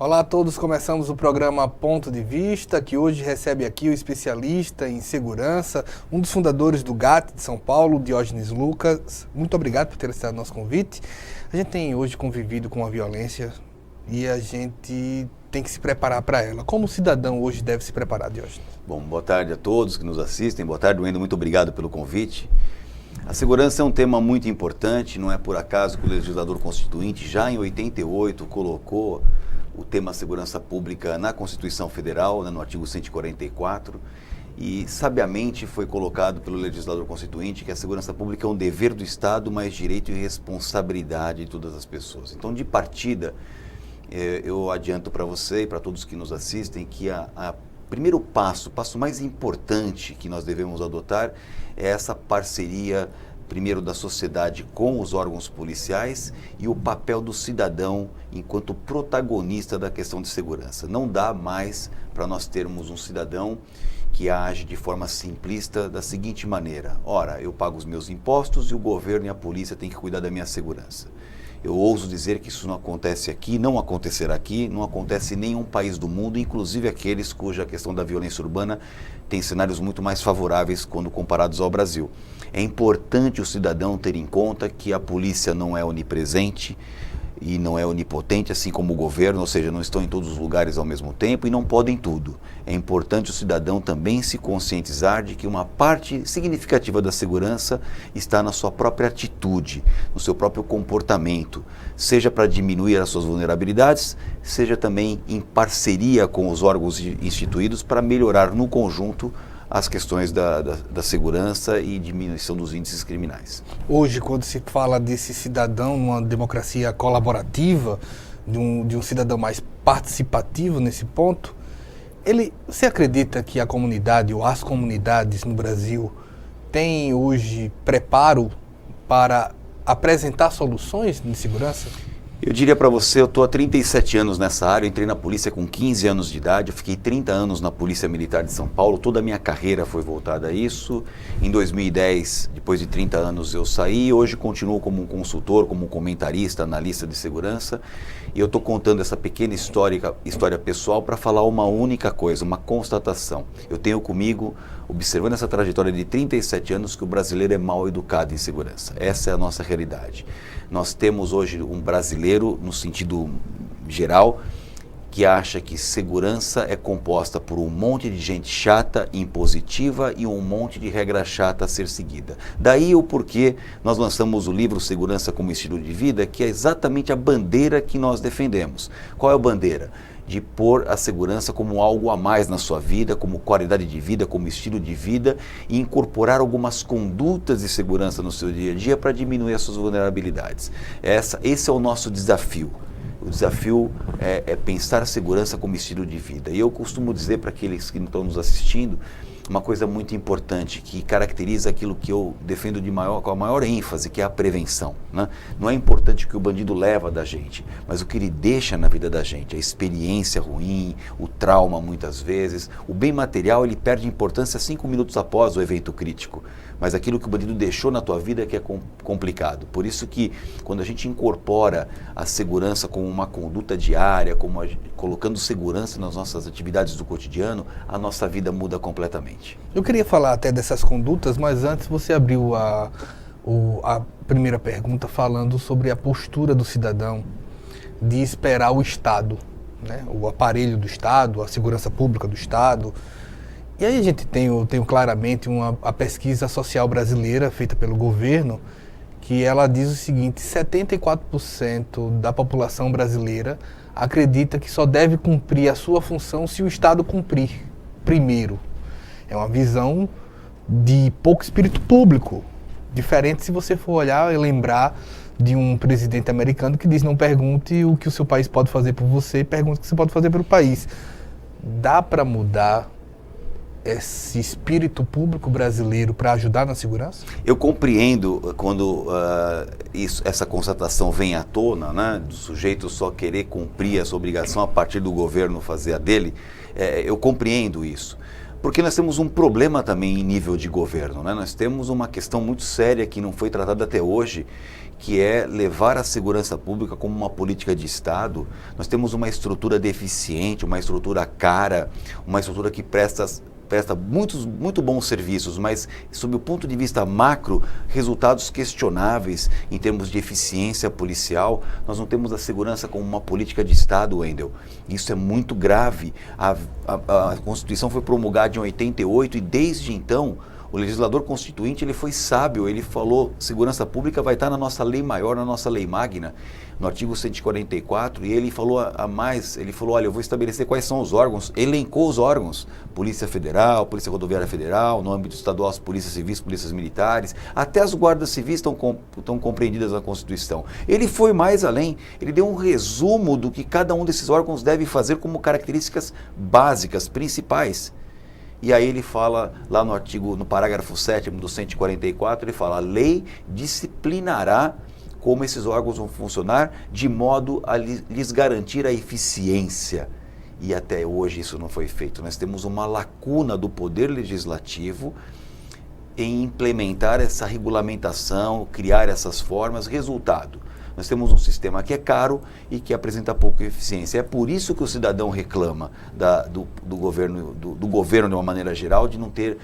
Olá a todos, começamos o programa Ponto de Vista, que hoje recebe aqui o especialista em segurança, um dos fundadores do GAT de São Paulo, Diógenes Lucas. Muito obrigado por ter aceitado nosso convite. A gente tem hoje convivido com a violência e a gente tem que se preparar para ela. Como o cidadão hoje deve se preparar, Diógenes? Bom, boa tarde a todos que nos assistem. Boa tarde, Wendel. Muito obrigado pelo convite. A segurança é um tema muito importante, não é por acaso que o legislador constituinte, já em 88, colocou o tema segurança pública na Constituição Federal, no artigo 144, e sabiamente foi colocado pelo legislador constituinte que a segurança pública é um dever do Estado, mas direito e responsabilidade de todas as pessoas. Então, de partida, eu adianto para você e para todos que nos assistem que o primeiro passo, o passo mais importante que nós devemos adotar é essa parceria, primeiro da sociedade com os órgãos policiais e o papel do cidadão enquanto protagonista da questão de segurança. Não dá mais para nós termos um cidadão que age de forma simplista da seguinte maneira: ora, eu pago os meus impostos e o governo e a polícia têm que cuidar da minha segurança. Eu ouso dizer que isso não acontece aqui, não acontecerá aqui, não acontece em nenhum país do mundo, inclusive aqueles cuja questão da violência urbana tem cenários muito mais favoráveis quando comparados ao Brasil. É importante o cidadão ter em conta que a polícia não é onipresente e não é onipotente, assim como o governo, ou seja, não estão em todos os lugares ao mesmo tempo e não podem tudo. É importante o cidadão também se conscientizar de que uma parte significativa da segurança está na sua própria atitude, no seu próprio comportamento, seja para diminuir as suas vulnerabilidades, seja também em parceria com os órgãos instituídos para melhorar no conjunto as questões da segurança e diminuição dos índices criminais. Hoje, quando se fala desse cidadão numa democracia colaborativa, de um cidadão mais participativo nesse ponto, você acredita que a comunidade ou as comunidades no Brasil têm hoje preparo para apresentar soluções de segurança? Eu diria para você, eu estou há 37 anos nessa área, eu entrei na polícia com 15 anos de idade, eu fiquei 30 anos na Polícia Militar de São Paulo, toda a minha carreira foi voltada a isso. Em 2010, depois de 30 anos, eu saí, hoje continuo como um consultor, como um comentarista, analista de segurança, e eu estou contando essa pequena história pessoal para falar uma única coisa, uma constatação. Eu tenho comigo, observando essa trajetória de 37 anos, que o brasileiro é mal educado em segurança. Essa é a nossa realidade. Nós temos hoje um brasileiro, no sentido geral, que acha que segurança é composta por um monte de gente chata, impositiva e um monte de regra chata a ser seguida. Daí o porquê nós lançamos o livro Segurança como Estilo de Vida, que é exatamente a bandeira que nós defendemos. Qual é a bandeira? De pôr a segurança como algo a mais na sua vida, como qualidade de vida, como estilo de vida, e incorporar algumas condutas de segurança no seu dia a dia para diminuir as suas vulnerabilidades. Esse é o nosso desafio. O desafio é pensar a segurança como estilo de vida. E eu costumo dizer para aqueles que estão nos assistindo uma coisa muito importante que caracteriza aquilo que eu defendo com a maior ênfase, que é a prevenção, né? Não é importante o que o bandido leva da gente, mas o que ele deixa na vida da gente, a experiência ruim, o trauma muitas vezes. O bem material ele perde importância 5 minutos após o evento crítico, mas aquilo que o bandido deixou na tua vida é que é complicado. Por isso que quando a gente incorpora a segurança como uma conduta diária, colocando segurança nas nossas atividades do cotidiano, a nossa vida muda completamente. Eu queria falar até dessas condutas, mas antes você abriu a primeira pergunta falando sobre a postura do cidadão de esperar o Estado, né? O aparelho do Estado, a segurança pública do Estado. E aí a gente tem claramente a pesquisa social brasileira feita pelo governo, que ela diz o seguinte: 74% da população brasileira acredita que só deve cumprir a sua função se o Estado cumprir primeiro. É uma visão de pouco espírito público, diferente se você for olhar e lembrar de um presidente americano que diz: não pergunte o que o seu país pode fazer por você, pergunte o que você pode fazer pelo país. Dá para mudar esse espírito público brasileiro para ajudar na segurança? Eu compreendo quando essa constatação vem à tona, né, do sujeito só querer cumprir essa obrigação a partir do governo fazer a dele. Eu compreendo isso. Porque nós temos um problema também em nível de governo, né? Nós temos uma questão muito séria que não foi tratada até hoje, que é levar a segurança pública como uma política de Estado. Nós temos uma estrutura deficiente, uma estrutura cara, uma estrutura que presta muito bons serviços, mas sob o ponto de vista macro, resultados questionáveis em termos de eficiência policial. Nós não temos a segurança como uma política de Estado, Wendel. Isso é muito grave. A Constituição foi promulgada em 88 e desde então o legislador constituinte ele foi sábio, ele falou: segurança pública vai estar na nossa lei maior, na nossa lei magna, no artigo 144, e ele falou a mais, ele falou: olha, eu vou estabelecer quais são os órgãos, elencou os órgãos: Polícia Federal, Polícia Rodoviária Federal, no âmbito estadual as polícias civis, polícias militares, até as guardas civis estão compreendidas na Constituição. Ele foi mais além, ele deu um resumo do que cada um desses órgãos deve fazer como características básicas, principais. E aí ele fala lá no parágrafo 7º do 144, ele fala: a lei disciplinará como esses órgãos vão funcionar de modo a lhes garantir a eficiência. E até hoje isso não foi feito. Nós temos uma lacuna do Poder Legislativo em implementar essa regulamentação, criar essas formas. Resultado: nós temos um sistema que é caro e que apresenta pouca eficiência. É por isso que o cidadão reclama do governo de uma maneira geral, de não ter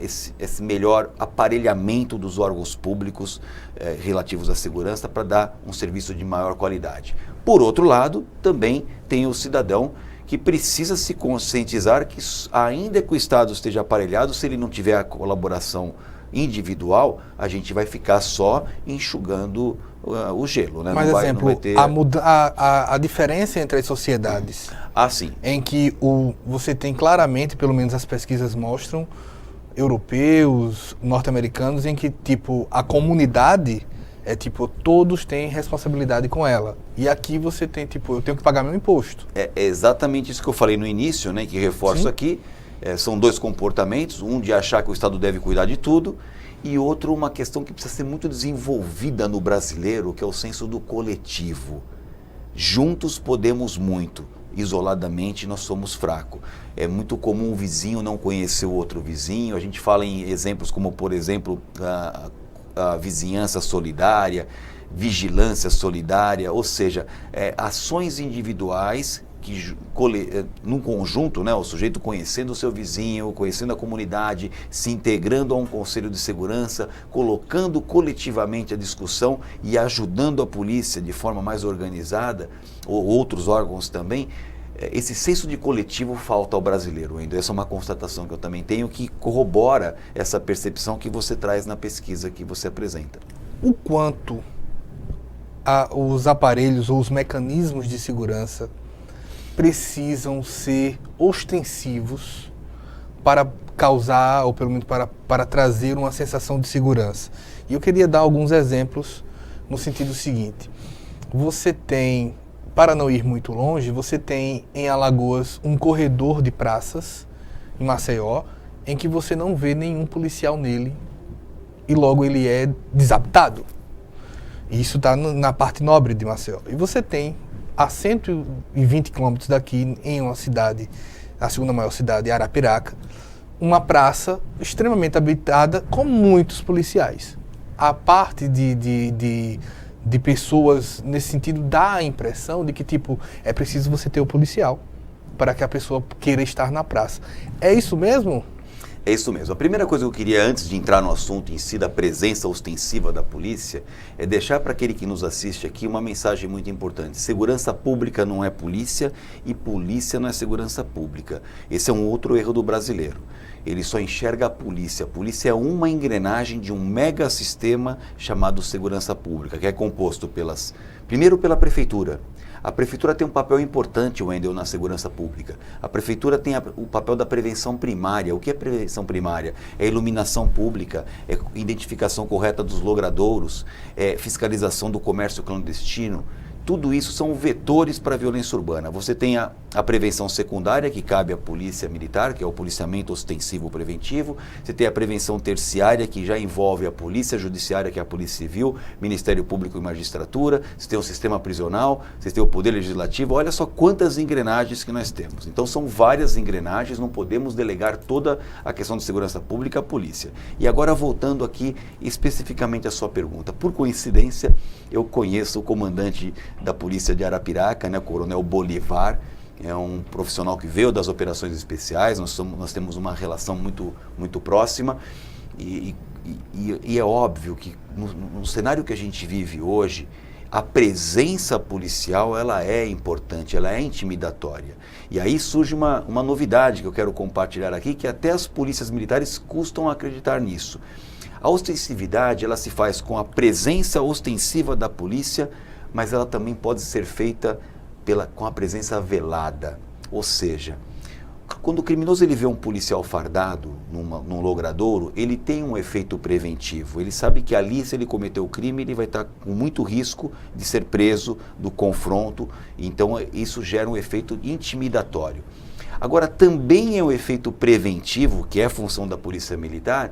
esse melhor aparelhamento dos órgãos públicos relativos à segurança para dar um serviço de maior qualidade. Por outro lado, também tem o cidadão que precisa se conscientizar que, ainda que o Estado esteja aparelhado, se ele não tiver a colaboração individual, a gente vai ficar só enxugando o gelo, né? Mas, não exemplo, vai ter... a diferença entre as sociedades, sim. em que você tem claramente, pelo menos as pesquisas mostram, europeus, norte-americanos, em que tipo a comunidade é tipo, todos têm responsabilidade com ela. E aqui você tem tipo, eu tenho que pagar meu imposto. É exatamente isso que eu falei no início, né? Que reforço aqui. São dois comportamentos, um de achar que o Estado deve cuidar de tudo, e outro uma questão que precisa ser muito desenvolvida no brasileiro, que é o senso do coletivo. Juntos podemos muito, isoladamente nós somos fracos. É muito comum o vizinho não conhecer o outro vizinho. A gente fala em exemplos como, por exemplo, a vizinhança solidária, vigilância solidária, ou seja, ações individuais que num conjunto, né, o sujeito conhecendo o seu vizinho, conhecendo a comunidade, se integrando a um conselho de segurança, colocando coletivamente a discussão e ajudando a polícia de forma mais organizada, ou outros órgãos também. Esse senso de coletivo falta ao brasileiro ainda. Essa é uma constatação que eu também tenho, que corrobora essa percepção que você traz na pesquisa que você apresenta. O quanto os aparelhos ou os mecanismos de segurança precisam ser ostensivos para causar, ou pelo menos para trazer uma sensação de segurança. E eu queria dar alguns exemplos no sentido seguinte: você tem, para não ir muito longe, você tem em Alagoas um corredor de praças, em Maceió, em que você não vê nenhum policial nele e logo ele é desabitado. Isso está na parte nobre de Maceió. E você tem a 120 quilômetros daqui, em uma cidade, a segunda maior cidade, Arapiraca, uma praça extremamente habitada com muitos policiais. A parte de pessoas, nesse sentido, dá a impressão de que, tipo, é preciso você ter o policial para que a pessoa queira estar na praça. É isso mesmo? É isso mesmo. A primeira coisa que eu queria, antes de entrar no assunto em si da presença ostensiva da polícia, é deixar para aquele que nos assiste aqui uma mensagem muito importante. Segurança pública não é polícia e polícia não é segurança pública. Esse é um outro erro do brasileiro. Ele só enxerga a polícia. A polícia é uma engrenagem de um mega sistema chamado segurança pública, que é composto primeiro pela prefeitura. A prefeitura tem um papel importante, Wendel, na segurança pública. A prefeitura tem o papel da prevenção primária. O que é prevenção primária? É iluminação pública, é identificação correta dos logradouros, é fiscalização do comércio clandestino. tudo isso são vetores para a violência urbana. Você tem a prevenção secundária, que cabe à polícia militar, que é o policiamento ostensivo preventivo. Você tem a prevenção terciária, que já envolve a polícia judiciária, que é a polícia civil, Ministério Público e magistratura. Você tem o sistema prisional, você tem o poder legislativo. Olha só quantas engrenagens que nós temos. Então são várias engrenagens, não podemos delegar toda a questão de segurança pública à polícia. E agora voltando aqui especificamente à sua pergunta. Por coincidência, eu conheço o comandante da polícia de Arapiraca, né, o Coronel Bolivar. É um profissional que veio das operações especiais, nós temos uma relação muito próxima e é óbvio que no cenário que a gente vive hoje, a presença policial ela é importante, ela é intimidatória. E aí surge uma novidade que eu quero compartilhar aqui, que até as polícias militares custam acreditar nisso. A ostensividade ela se faz com a presença ostensiva da polícia, mas ela também pode ser feita com a presença velada. Ou seja, quando o criminoso ele vê um policial fardado num logradouro, ele tem um efeito preventivo. Ele sabe que ali, se ele cometer o crime, ele vai estar com muito risco de ser preso, do confronto. Então, isso gera um efeito intimidatório. Agora, também é um efeito preventivo, que é a função da polícia militar,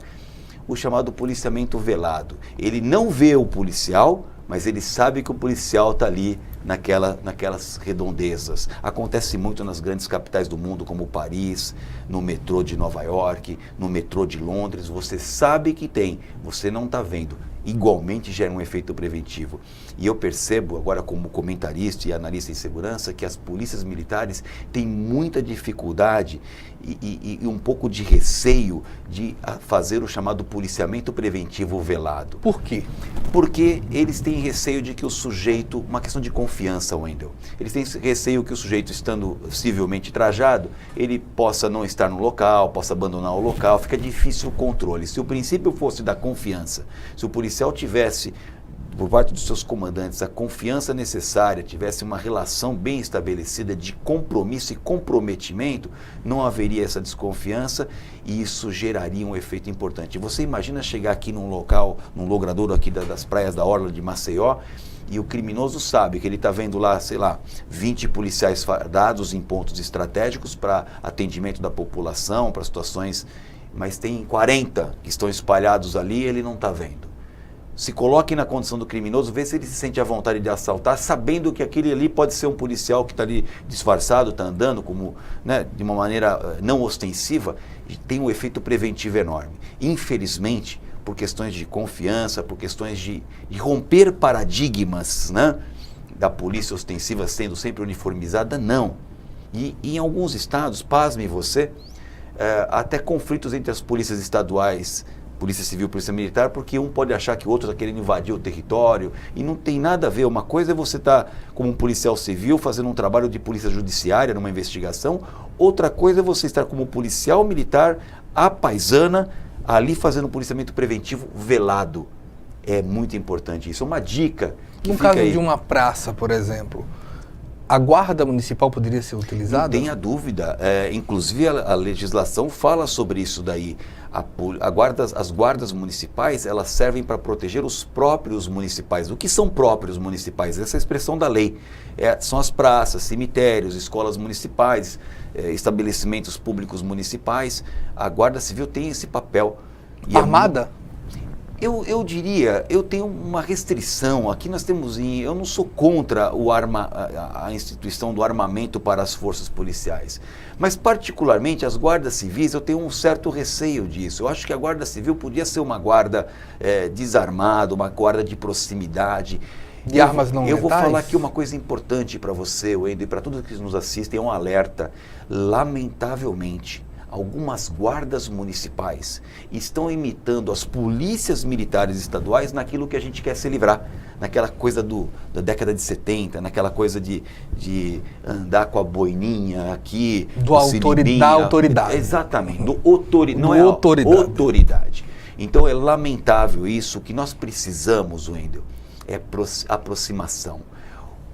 o chamado policiamento velado. Ele não vê o policial, mas ele sabe que o policial está ali naquelas redondezas. Acontece muito nas grandes capitais do mundo, como Paris, no metrô de Nova York, no metrô de Londres. Você sabe que tem, você não está vendo. Igualmente gera um efeito preventivo. E eu percebo agora como comentarista e analista em segurança que as polícias militares têm muita dificuldade e um pouco de receio de fazer o chamado policiamento preventivo velado. Por quê? Porque eles têm receio de que o sujeito, uma questão de confiança, Wendel, eles têm receio que o sujeito, estando civilmente trajado, ele possa não estar no local, possa abandonar o local, fica difícil o controle. Se o princípio fosse da confiança, se o policial tivesse, por parte dos seus comandantes, a confiança necessária, tivesse uma relação bem estabelecida de compromisso e comprometimento, não haveria essa desconfiança e isso geraria um efeito importante. Você imagina chegar aqui num local, num logradouro aqui das praias da orla de Maceió, e o criminoso sabe que ele está vendo lá, sei lá, 20 policiais fardados em pontos estratégicos para atendimento da população, para situações, mas tem 40 que estão espalhados ali e ele não está vendo. Se coloque na condição do criminoso, vê se ele se sente à vontade de assaltar, sabendo que aquele ali pode ser um policial que está ali disfarçado, está andando como, né, de uma maneira não ostensiva, tem um efeito preventivo enorme. Infelizmente, por questões de confiança, por questões de romper paradigmas, né, da polícia ostensiva sendo sempre uniformizada, não. E em alguns estados, pasme você, até conflitos entre as polícias estaduais, Polícia Civil e Polícia Militar, porque um pode achar que o outro está querendo invadir o território e não tem nada a ver. Uma coisa é você estar como um policial civil fazendo um trabalho de polícia judiciária numa investigação, outra coisa é você estar como policial militar, à paisana, ali fazendo um policiamento preventivo velado. É muito importante isso. É uma dica que no fica caso aí. de uma praça, por exemplo, a guarda municipal poderia ser utilizada? Não tenha dúvida. Inclusive a legislação fala sobre isso daí. As guardas municipais, elas servem para proteger os próprios municipais. O que são próprios municipais? Essa é a expressão da lei. São as praças, cemitérios, escolas municipais, estabelecimentos públicos municipais. A Guarda Civil tem esse papel. E armada? Eu diria, eu tenho uma restrição. Aqui nós temos, eu não sou contra a instituição do armamento para as forças policiais, mas particularmente as guardas civis, eu tenho um certo receio disso. Eu acho que a Guarda Civil podia ser uma guarda desarmada, uma guarda de proximidade. De armas não letais? Eu vou falar aqui uma coisa importante para você, Wendel, e para todos que nos assistem, é um alerta. Lamentavelmente, algumas guardas municipais estão imitando as polícias militares estaduais naquilo que a gente quer se livrar, naquela coisa da década de 70, naquela coisa de andar com a boininha aqui, da autoridade. Exatamente, autoridade. Então é lamentável isso. O que nós precisamos, Wendel, é aproximação.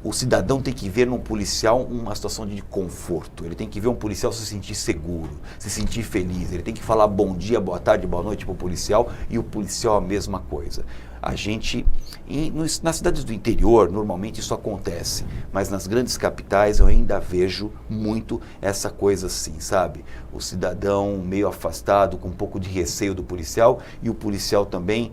O cidadão tem que ver num policial uma situação de conforto. Ele tem que ver um policial se sentir seguro, se sentir feliz. Ele tem que falar bom dia, boa tarde, boa noite para o policial e o policial a mesma coisa. A gente, nas cidades do interior, normalmente isso acontece, mas nas grandes capitais eu ainda vejo muito essa coisa assim, sabe? O cidadão meio afastado, com um pouco de receio do policial, e o policial também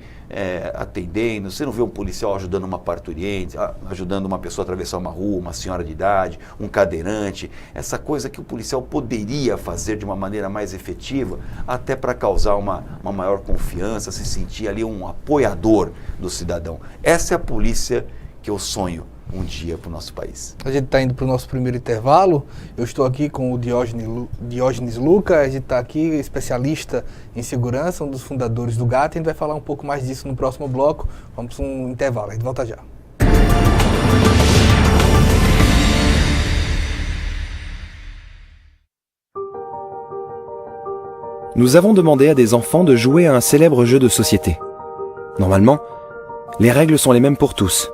atendendo. Você não vê um policial ajudando uma parturiente, ajudando uma pessoa a atravessar uma rua, uma senhora de idade, um cadeirante, essa coisa que o policial poderia fazer de uma maneira mais efetiva, até para causar uma maior confiança, se sentir ali um apoiador do cidadão. Essa é a polícia que eu sonho um dia para o nosso país. A gente está indo para o nosso primeiro intervalo. Eu estou aqui com o Diógenes Luca, a gente está aqui, especialista em segurança, um dos fundadores do GAT. A gente vai falar um pouco mais disso no próximo bloco. Vamos para um intervalo, a gente volta já. Nous avons demandé à des enfants de jouer à un célèbre jeu de société. Normalement, les règles sont les mêmes pour tous.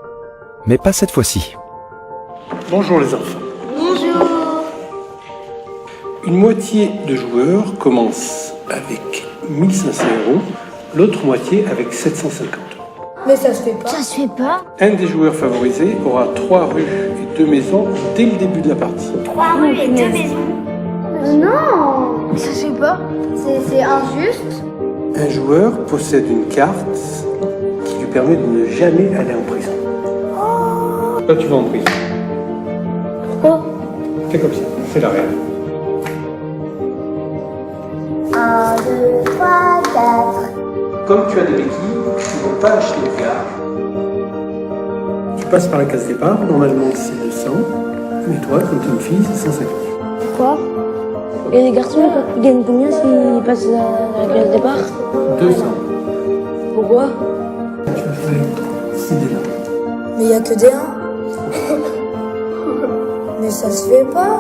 Mais pas cette fois-ci. Bonjour les enfants. Bonjour. Une moitié de joueurs commence avec 1500 €, l'autre moitié avec 750 €. Mais ça se fait pas. Ça se fait pas. Un des joueurs favorisés aura 3 rues et 2 maisons dès le début de la partie. 3 rues et 2 maisons. Non. Ça se fait pas. C'est injuste. Un joueur possède une carte qui lui permet de ne jamais aller en prison. Toi, tu vas en prison. Pourquoi? C'est comme ça, c'est la règle. 1, 2, 3, 4. Comme tu as des béquilles, tu ne peux pas acheter de gare. Tu passes par la case départ, normalement c'est 200. Mais toi, comme tu es une fille, c'est 150. Pourquoi? Et les garçons, ils gagnent combien s'ils passent à la case départ? 200. Pourquoi? Tu vas faire 6 dés. Mais il y a que des 1. Mais ça se fait pas.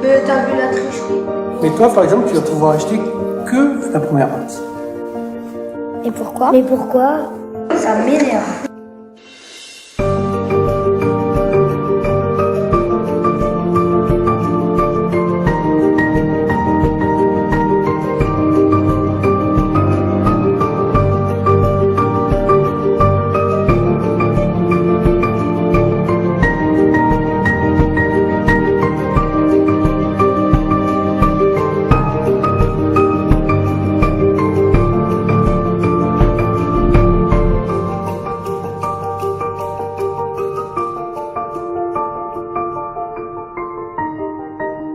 Mais t'as vu la tricherie. Mais toi, par exemple, tu vas pouvoir acheter que la première race. Et pourquoi? Mais pourquoi? Ça m'énerve.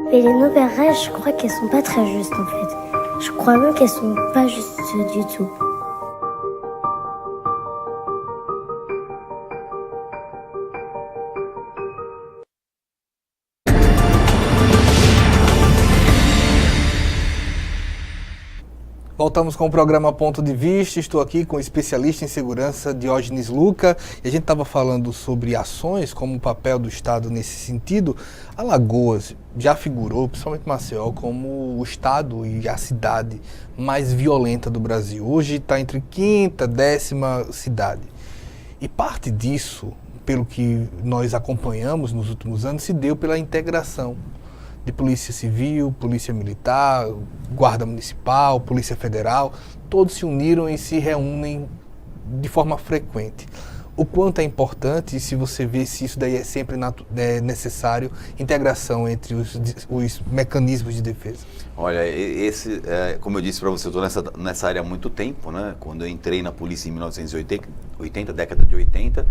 Mais les nouvelles règles, je crois qu'elles sont pas très justes en fait. Je crois même qu'elles sont pas justes du tout. Voltamos com o programa Ponto de Vista. Estou aqui com o especialista em segurança Diógenes Luca. E a gente estava falando sobre ações, como o papel do Estado nesse sentido. Alagoas já figurou, principalmente Maceió, como o estado e a cidade mais violenta do Brasil. Hoje está entre 5ª, 10ª cidade. E parte disso, pelo que nós acompanhamos nos últimos anos, se deu pela integração de Polícia Civil, Polícia Militar, Guarda Municipal, Polícia Federal. Todos se uniram e se reúnem de forma frequente. O quanto é importante, e se você vê se isso daí é sempre necessário, integração entre os mecanismos de defesa. Olha, como eu disse para você, eu estou nessa área há muito tempo, né? Quando eu entrei na polícia em 1980, década de 80,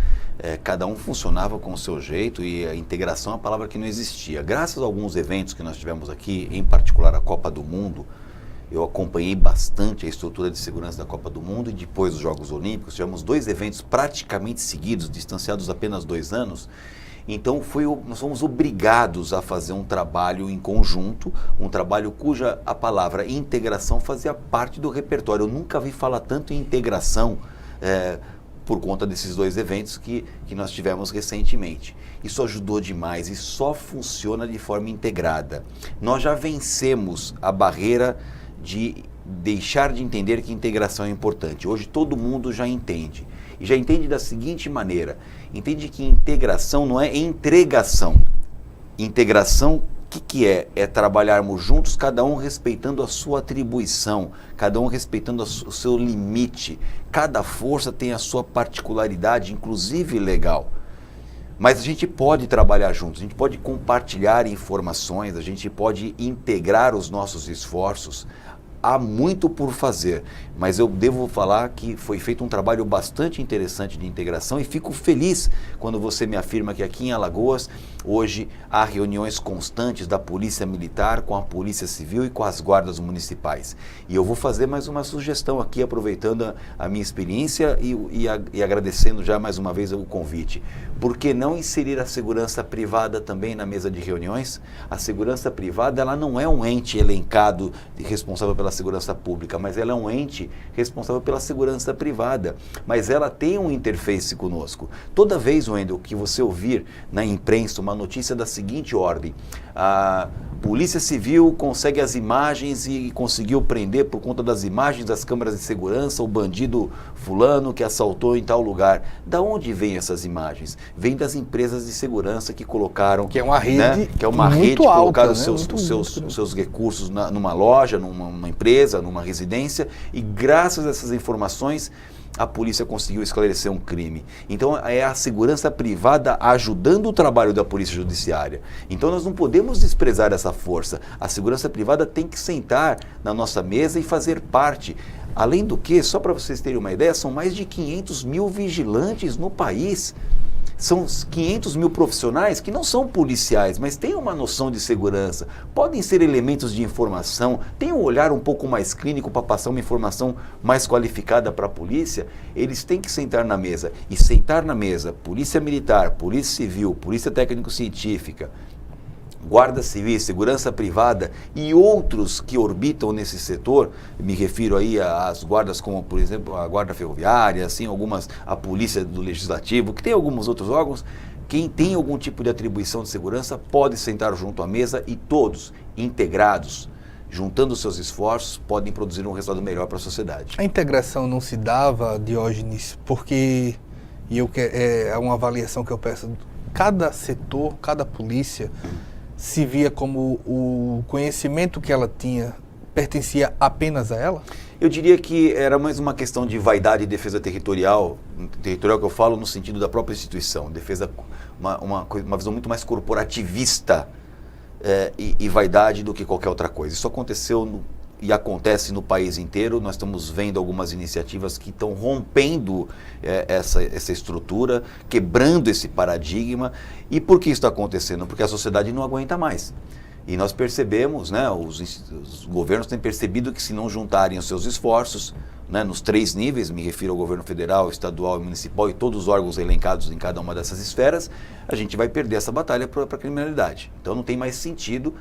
cada um funcionava com o seu jeito e a integração é uma palavra que não existia. Graças a alguns eventos que nós tivemos aqui, em particular a Copa do Mundo, eu acompanhei bastante a estrutura de segurança da Copa do Mundo e depois dos Jogos Olímpicos. Tivemos 2 eventos praticamente seguidos, distanciados apenas 2 anos. Então nós fomos obrigados a fazer um trabalho em conjunto, um trabalho cuja a palavra integração fazia parte do repertório. Eu nunca vi falar tanto em integração por conta desses 2 eventos que nós tivemos recentemente. Isso ajudou demais e só funciona de forma integrada. Nós já vencemos a barreira de deixar de entender que integração é importante. Hoje todo mundo já entende. E já entende da seguinte maneira: entende que integração não é entregação. Integração que é? É trabalharmos juntos, cada um respeitando a sua atribuição, cada um respeitando o seu limite. Cada força tem a sua particularidade, inclusive legal. Mas a gente pode trabalhar juntos, a gente pode compartilhar informações, a gente pode integrar os nossos esforços. Há muito por fazer, mas eu devo falar que foi feito um trabalho bastante interessante de integração e fico feliz quando você me afirma que aqui em Alagoas, hoje, há reuniões constantes da Polícia Militar com a Polícia Civil e com as guardas municipais. E eu vou fazer mais uma sugestão aqui, aproveitando a minha experiência e agradecendo já mais uma vez o convite. Por que não inserir a segurança privada também na mesa de reuniões? A segurança privada, ela não é um ente elencado responsável pela segurança pública, mas ela é um ente responsável pela segurança privada. Mas ela tem um interface conosco. Toda vez, Wendel, que você ouvir na imprensa uma notícia da seguinte ordem: a Polícia Civil consegue as imagens e conseguiu prender por conta das imagens das câmeras de segurança o bandido fulano que assaltou em tal lugar. Da onde vêm essas imagens? Vem das empresas de segurança que colocaram... Que é uma rede, né? Que é uma muito rede, alta, colocaram né? os seus recursos numa loja, numa empresa, numa residência, e graças a essas informações a polícia conseguiu esclarecer um crime. Então é a segurança privada ajudando o trabalho da polícia judiciária. Então nós não podemos desprezar essa força. A segurança privada tem que sentar na nossa mesa e fazer parte. Além do que, só para vocês terem uma ideia, são mais de 500 mil vigilantes no país. São 500 mil profissionais que não são policiais, mas têm uma noção de segurança, podem ser elementos de informação, têm um olhar um pouco mais clínico para passar uma informação mais qualificada para a polícia. Eles têm que sentar na mesa. E sentar na mesa, Polícia Militar, Polícia Civil, Polícia Técnico-Científica, Guarda Civil, Segurança Privada e outros que orbitam nesse setor, me refiro aí às guardas como, por exemplo, a Guarda Ferroviária, assim, a Polícia do Legislativo, que tem alguns outros órgãos. Quem tem algum tipo de atribuição de segurança pode sentar junto à mesa e todos, integrados, juntando seus esforços, podem produzir um resultado melhor para a sociedade. A integração não se dava, Diógenes, porque, é uma avaliação que eu peço, cada setor, cada polícia se via como o conhecimento que ela tinha pertencia apenas a ela? Eu diria que era mais uma questão de vaidade e defesa territorial que eu falo no sentido da própria instituição, defesa, uma visão muito mais corporativista e vaidade do que qualquer outra coisa. Isso aconteceu e acontece no país inteiro. Nós estamos vendo algumas iniciativas que estão rompendo essa estrutura, quebrando esse paradigma. E por que isso está acontecendo? Porque a sociedade não aguenta mais. E nós percebemos, né, os governos têm percebido que se não juntarem os seus esforços, né, nos 3 níveis, me refiro ao governo federal, estadual e municipal e todos os órgãos elencados em cada uma dessas esferas, a gente vai perder essa batalha para a criminalidade. Então não tem mais sentido.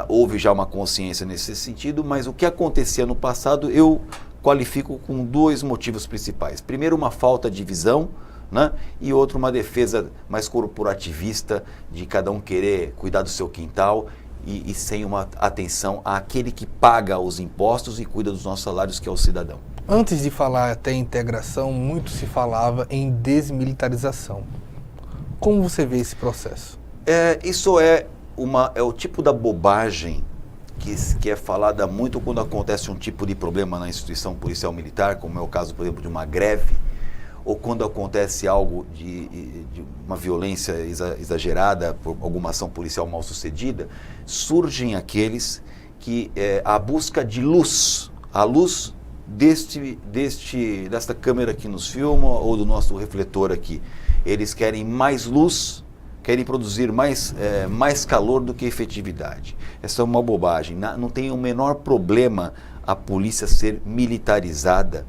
Houve já uma consciência nesse sentido, mas o que acontecia no passado eu qualifico com 2 motivos principais. Primeiro, uma falta de visão, né? E outro, uma defesa mais corporativista, de cada um querer cuidar do seu quintal e sem uma atenção àquele que paga os impostos e cuida dos nossos salários, que é o cidadão. Antes de falar até integração, muito se falava em desmilitarização. Como você vê esse processo? Isso é o tipo da bobagem que é falada muito quando acontece um tipo de problema na instituição policial militar, como é o caso, por exemplo, de uma greve, ou quando acontece algo de uma violência exagerada por alguma ação policial mal sucedida. Surgem aqueles que a busca de luz, a luz desta câmera que nos filma ou do nosso refletor aqui. Eles querem mais luz, querem produzir mais calor do que efetividade. Essa é uma bobagem. Não tem o menor problema a polícia ser militarizada.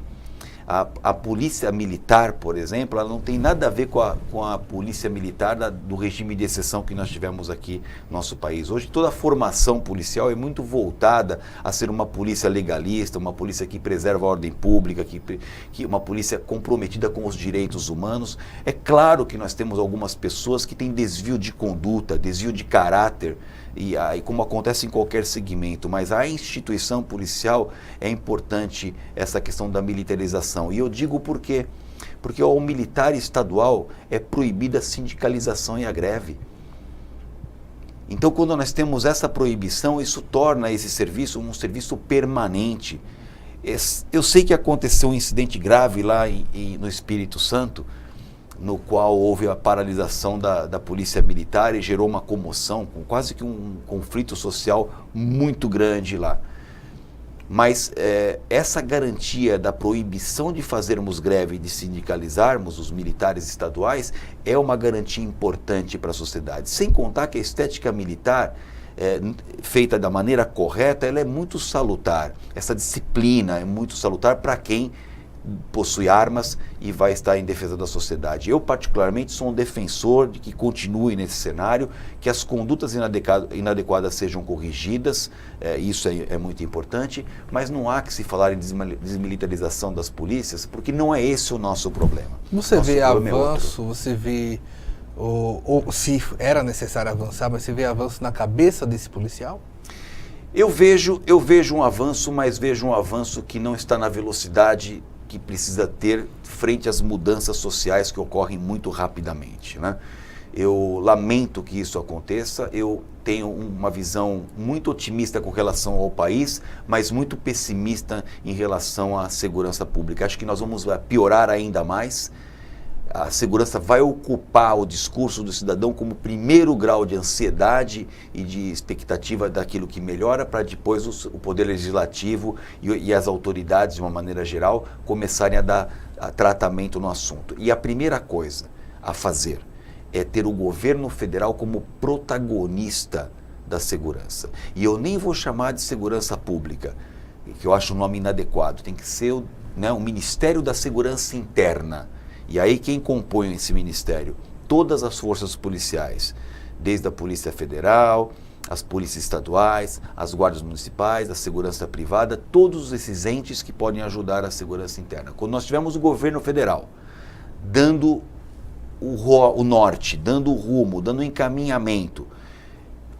A polícia militar, por exemplo, ela não tem nada a ver com a polícia militar do regime de exceção que nós tivemos aqui no nosso país. Hoje toda a formação policial é muito voltada a ser uma polícia legalista, uma polícia que preserva a ordem pública, uma polícia comprometida com os direitos humanos. É claro que nós temos algumas pessoas que têm desvio de conduta, desvio de caráter, e como acontece em qualquer segmento, mas a instituição policial é importante essa questão da militarização. E eu digo por quê? Porque ao militar estadual é proibida a sindicalização e a greve. Então, quando nós temos essa proibição, isso torna esse serviço um serviço permanente. Eu sei que aconteceu um incidente grave lá no Espírito Santo, no qual houve a paralisação da polícia militar e gerou uma comoção, quase que um conflito social muito grande lá. Mas essa garantia da proibição de fazermos greve e de sindicalizarmos os militares estaduais é uma garantia importante para a sociedade. Sem contar que a estética militar, feita da maneira correta, ela é muito salutar. Essa disciplina é muito salutar para quem possui armas e vai estar em defesa da sociedade. Eu, particularmente, sou um defensor de que continue nesse cenário, que as condutas inadequadas sejam corrigidas, isso é muito importante, mas não há que se falar em desmilitarização das polícias, porque não é esse o nosso problema. Você vê avanço, você vê, ou se era necessário avançar, mas você vê avanço na cabeça desse policial? Eu vejo um avanço, mas vejo um avanço que não está na velocidade que precisa ter frente às mudanças sociais que ocorrem muito rapidamente, né? Eu lamento que isso aconteça, eu tenho uma visão muito otimista com relação ao país, mas muito pessimista em relação à segurança pública. Acho que nós vamos piorar ainda mais. A segurança vai ocupar o discurso do cidadão como primeiro grau de ansiedade e de expectativa daquilo que melhora, para depois o Poder Legislativo e as autoridades, de uma maneira geral, começarem a dar tratamento no assunto. E a primeira coisa a fazer é ter o governo federal como protagonista da segurança. E eu nem vou chamar de segurança pública, que eu acho um nome inadequado, tem que ser o Ministério da Segurança Interna. E aí quem compõe esse ministério? Todas as forças policiais, desde a Polícia Federal, as polícias estaduais, as guardas municipais, a segurança privada, todos esses entes que podem ajudar a segurança interna. Quando nós tivermos o governo federal dando o norte, dando o rumo, dando o encaminhamento,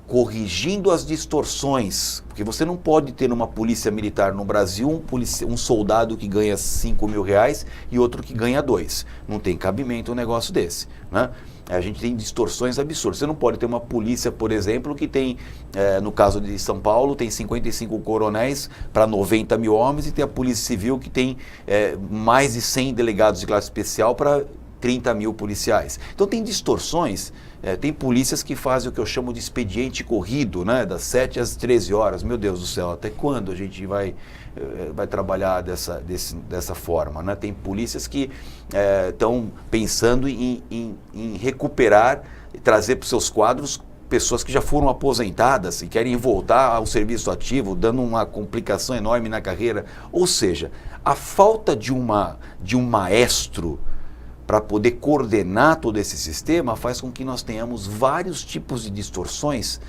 corrigindo as distorções, porque você não pode ter numa polícia militar no Brasil um soldado que ganha R$5.000 e outro que ganha 2. Não tem cabimento um negócio desse, né? A gente tem distorções absurdas. Você não pode ter uma polícia, por exemplo, que tem, no caso de São Paulo, tem 55 coronéis para 90 mil homens, e tem a Polícia Civil que tem mais de 100 delegados de classe especial para 30 mil policiais. Então tem distorções. Tem polícias que fazem o que eu chamo de expediente corrido, né? Das 7 às 13 horas. Meu Deus do céu, até quando a gente vai trabalhar dessa forma, né? Tem polícias que estão pensando em recuperar e trazer para os seus quadros pessoas que já foram aposentadas e querem voltar ao serviço ativo, dando uma complicação enorme na carreira. Ou seja, a falta de um maestro para poder coordenar todo esse sistema faz com que nós tenhamos vários tipos de distorções,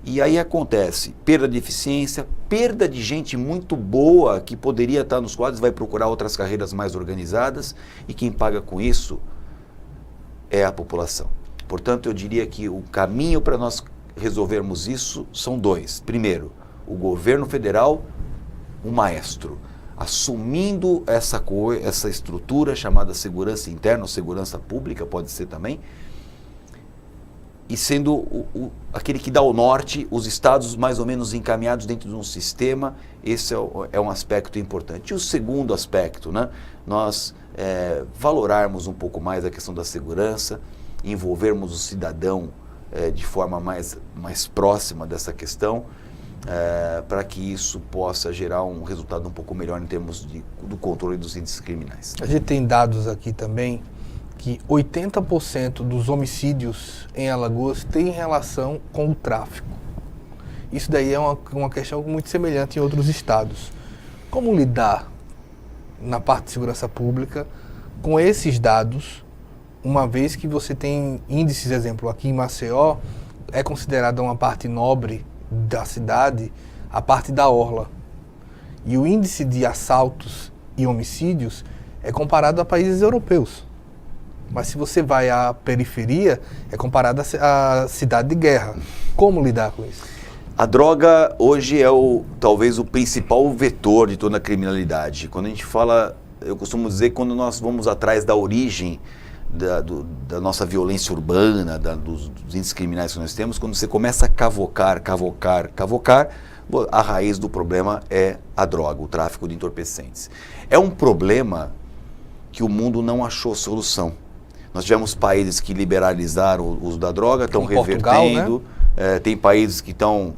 e aí acontece perda de eficiência, perda de gente muito boa que poderia estar nos quadros, vai procurar outras carreiras mais organizadas, e quem paga com isso é a população. Portanto, eu diria que o caminho para nós resolvermos isso são dois. Primeiro, o governo federal, um maestro, assumindo essa estrutura chamada segurança interna ou segurança pública, pode ser também, e sendo aquele que dá o norte, os estados mais ou menos encaminhados dentro de um sistema. Esse é um aspecto importante. E o segundo aspecto, né, nós valorarmos um pouco mais a questão da segurança, envolvermos o cidadão de forma mais próxima dessa questão, para que isso possa gerar um resultado um pouco melhor em termos do controle dos índices criminais. A gente tem dados aqui também que 80% dos homicídios em Alagoas têm relação com o tráfico. Isso daí é uma questão muito semelhante em outros estados. Como lidar na parte de segurança pública com esses dados, uma vez que você tem índices, exemplo, aqui em Maceió, é considerada uma parte nobre da cidade, a parte da orla. E o índice de assaltos e homicídios é comparado a países europeus. Mas se você vai à periferia, é comparado à cidade de guerra. Como lidar com isso? A droga hoje é talvez o principal vetor de toda a criminalidade. Quando a gente fala, eu costumo dizer, quando nós vamos atrás da origem da nossa violência urbana, dos índices criminais que nós temos, quando você começa a cavocar, a raiz do problema é a droga, o tráfico de entorpecentes. É um problema que o mundo não achou solução. Nós tivemos países que liberalizaram o uso da droga, estão revertendo, Portugal, né? Tem países que estão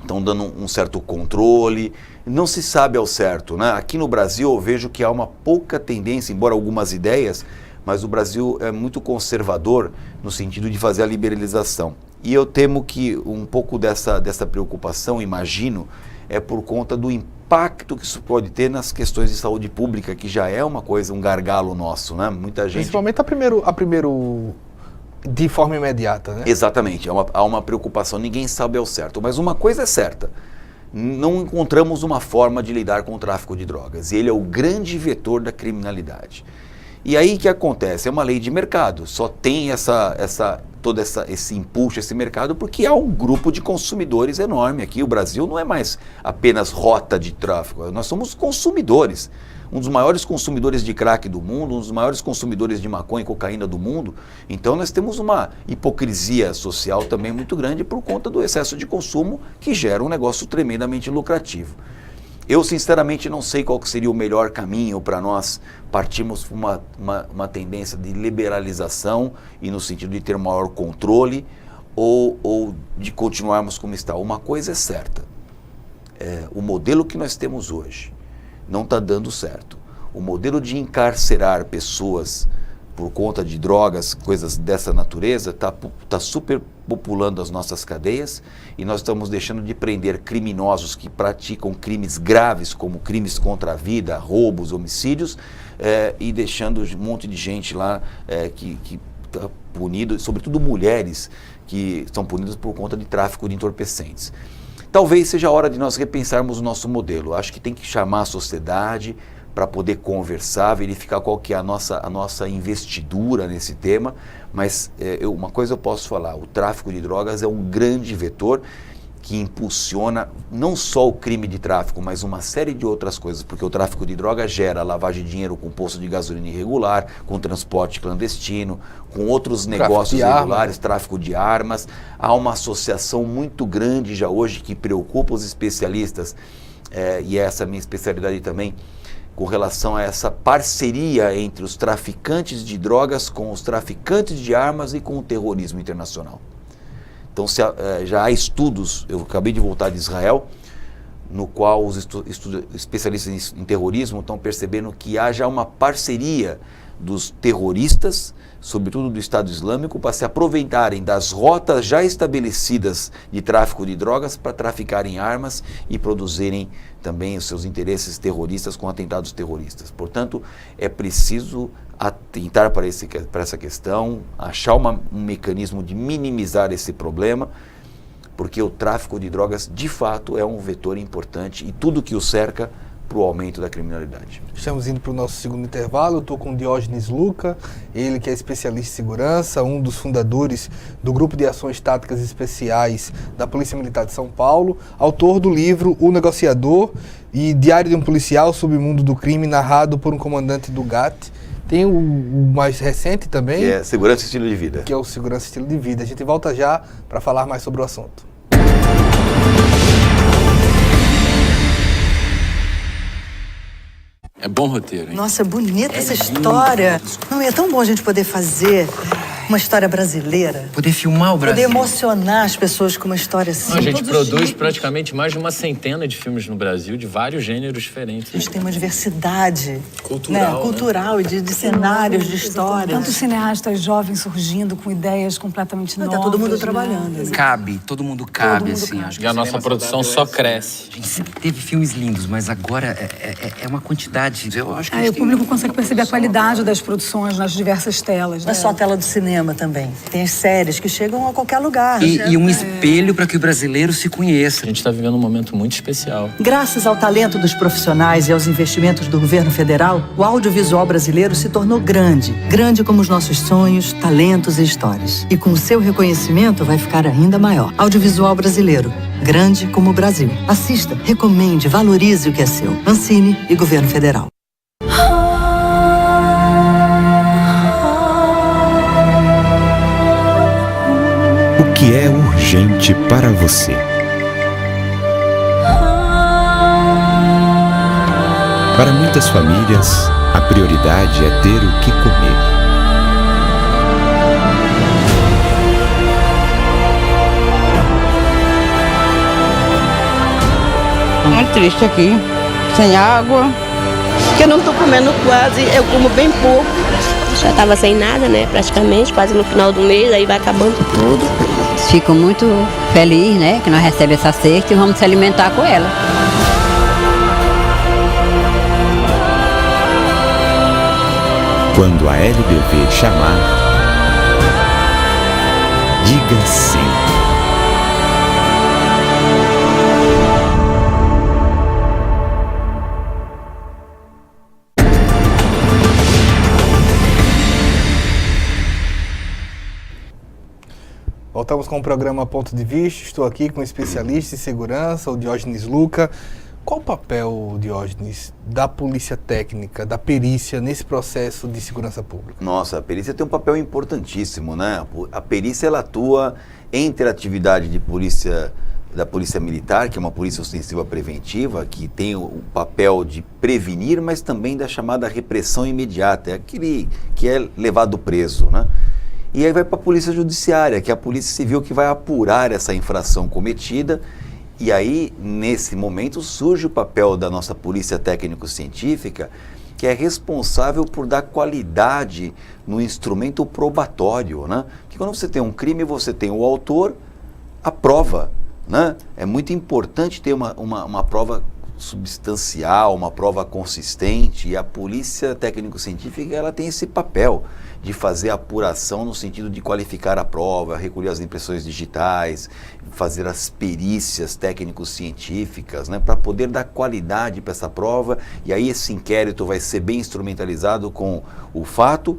dando um certo controle, não se sabe ao certo, né? Aqui no Brasil eu vejo que há uma pouca tendência, embora algumas ideias, mas o Brasil é muito conservador no sentido de fazer a liberalização. E eu temo que um pouco dessa preocupação, imagino, é por conta do impacto que isso pode ter nas questões de saúde pública, que já é uma coisa, um gargalo nosso, né? Muita gente... Principalmente a primeiro de forma imediata, né? Exatamente, há uma preocupação, ninguém sabe ao certo. Mas uma coisa é certa, não encontramos uma forma de lidar com o tráfico de drogas. E ele é o grande vetor da criminalidade. E aí o que acontece? É uma lei de mercado, só tem todo esse impulso, esse mercado, porque há um grupo de consumidores enorme aqui. O Brasil não é mais apenas rota de tráfico, nós somos consumidores. Um dos maiores consumidores de crack do mundo, um dos maiores consumidores de maconha e cocaína do mundo. Então nós temos uma hipocrisia social também muito grande por conta do excesso de consumo que gera um negócio tremendamente lucrativo. Eu sinceramente não sei qual que seria o melhor caminho para nós partirmos por uma tendência de liberalização e no sentido de ter maior controle ou de continuarmos como está. Uma coisa é certa, o modelo que nós temos hoje não está dando certo. O modelo de encarcerar pessoas por conta de drogas, coisas dessa natureza, está superpopulando as nossas cadeias e nós estamos deixando de prender criminosos que praticam crimes graves, como crimes contra a vida, roubos, homicídios, e deixando um monte de gente lá que está punido, sobretudo mulheres que são punidas por conta de tráfico de entorpecentes. Talvez seja a hora de nós repensarmos o nosso modelo. Acho que tem que chamar a sociedade para poder conversar, verificar qual que é a nossa investidura nesse tema, mas uma coisa eu posso falar, o tráfico de drogas é um grande vetor que impulsiona não só o crime de tráfico, mas uma série de outras coisas, porque o tráfico de drogas gera lavagem de dinheiro com posto de gasolina irregular, com transporte clandestino, com outros negócios irregulares, tráfico de armas. Há uma associação muito grande já hoje que preocupa os especialistas, e essa é a minha especialidade também, com relação a essa parceria entre os traficantes de drogas com os traficantes de armas e com o terrorismo internacional. Então já há estudos, eu acabei de voltar de Israel, no qual os especialistas em terrorismo estão percebendo que há já uma parceria dos terroristas, sobretudo do Estado Islâmico, para se aproveitarem das rotas já estabelecidas de tráfico de drogas para traficarem armas e produzirem também os seus interesses terroristas com atentados terroristas. Portanto, é preciso atentar para essa questão, achar um mecanismo de minimizar esse problema, porque o tráfico de drogas, de fato, é um vetor importante e tudo que o cerca para o aumento da criminalidade. Estamos indo para o nosso segundo intervalo. Eu estou com Diógenes Luca, ele que é especialista em segurança, um dos fundadores do Grupo de Ações Táticas Especiais da Polícia Militar de São Paulo, autor do livro O Negociador e Diário de um Policial, Submundo do Crime, narrado por um comandante do GAT. Tem o mais recente também, que é Segurança e Estilo de Vida. Que é o Segurança e Estilo de Vida. A gente volta já para falar mais sobre o assunto. É bom roteiro, hein? Nossa, bonita essa história. Não é tão bom a gente poder fazer uma história brasileira. Poder filmar o Brasil. Poder emocionar as pessoas com uma história assim. A gente produz praticamente mais de uma centena de filmes no Brasil, de vários gêneros diferentes. A gente tem uma diversidade cultural, né? Cultural, de cenários, de histórias. Tantos cineastas jovens surgindo com ideias completamente novas. Tá todo mundo trabalhando. Né? Cabe, todo mundo cabe, assim. Acho que a nossa produção só cresce. A gente sempre teve filmes lindos, mas agora é uma quantidade. Eu acho que o público consegue perceber a qualidade das produções nas diversas telas. Não é só a tela do cinema também. Tem as séries que chegam a qualquer lugar. E um espelho para que o brasileiro se conheça. A gente está vivendo um momento muito especial. Graças ao talento dos profissionais e aos investimentos do governo federal, o audiovisual brasileiro se tornou grande. Grande como os nossos sonhos, talentos e histórias. E com o seu reconhecimento vai ficar ainda maior. Audiovisual brasileiro. Grande como o Brasil. Assista, recomende, valorize o que é seu. Ancine e Governo Federal. que é urgente para você. Para muitas famílias, a prioridade é ter o que comer. Muito triste aqui, sem água. Porque eu não estou comendo quase, eu como bem pouco. Já estava sem nada, né, praticamente, quase no final do mês, aí vai acabando tudo. Fico muito feliz, né, que nós recebemos essa cesta e vamos se alimentar com ela. Quando a LBV chamar, diga sim. Voltamos com o programa Ponto de Vista. Estou aqui com um especialista em segurança, o Diógenes Luca. Qual o papel, Diógenes, da polícia técnica, da perícia nesse processo de segurança pública? Nossa, a perícia tem um papel importantíssimo, né? A perícia, ela atua entre a atividade de polícia, da polícia militar, que é uma polícia ostensiva preventiva, que tem o papel de prevenir, mas também da chamada repressão imediata, é aquele que é levado preso, né? E aí vai para a polícia judiciária, que é a polícia civil que vai apurar essa infração cometida. E aí, nesse momento, surge o papel da nossa polícia técnico-científica, que é responsável por dar qualidade no instrumento probatório, né? Que quando você tem um crime, você tem o autor, a prova, né? É muito importante ter uma prova substancial, uma prova consistente, e a polícia técnico-científica, ela tem esse papel de fazer a apuração no sentido de qualificar a prova, recolher as impressões digitais, fazer as perícias técnico-científicas, né, para poder dar qualidade para essa prova. E aí esse inquérito vai ser bem instrumentalizado com o fato,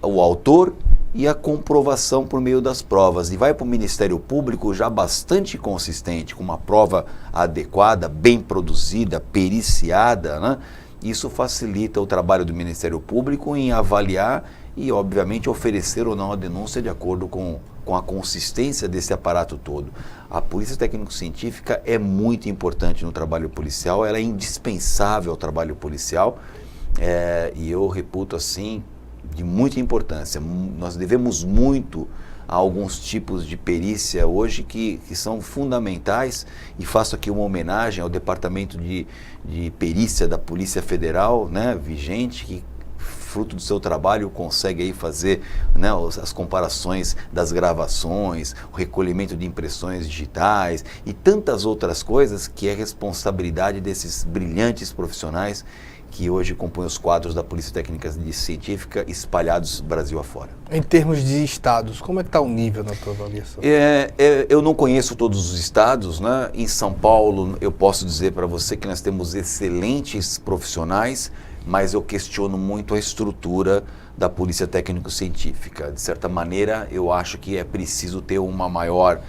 o autor e a comprovação por meio das provas. E vai para o Ministério Público já bastante consistente, com uma prova adequada, bem produzida, periciada, né? Isso facilita o trabalho do Ministério Público em avaliar e, obviamente, oferecer ou não a denúncia de acordo com a consistência desse aparato todo. A polícia técnico-científica é muito importante no trabalho policial, ela é indispensável ao trabalho policial, e eu reputo, assim, de muita importância. Nós devemos muito a alguns tipos de perícia hoje que são fundamentais, e faço aqui uma homenagem ao Departamento de Perícia da Polícia Federal, né, vigente, que fruto do seu trabalho consegue aí fazer, né, as comparações das gravações, o recolhimento de impressões digitais e tantas outras coisas que é responsabilidade desses brilhantes profissionais que hoje compõem os quadros da Polícia Técnica e Científica espalhados Brasil afora. Em termos de estados, como é que está o nível na tua avaliação? Eu não conheço todos os estados, né? Em São Paulo, eu posso dizer para você que nós temos excelentes profissionais, mas eu questiono muito a estrutura da Polícia Técnico-Científica. De certa maneira, eu acho que é preciso ter um maior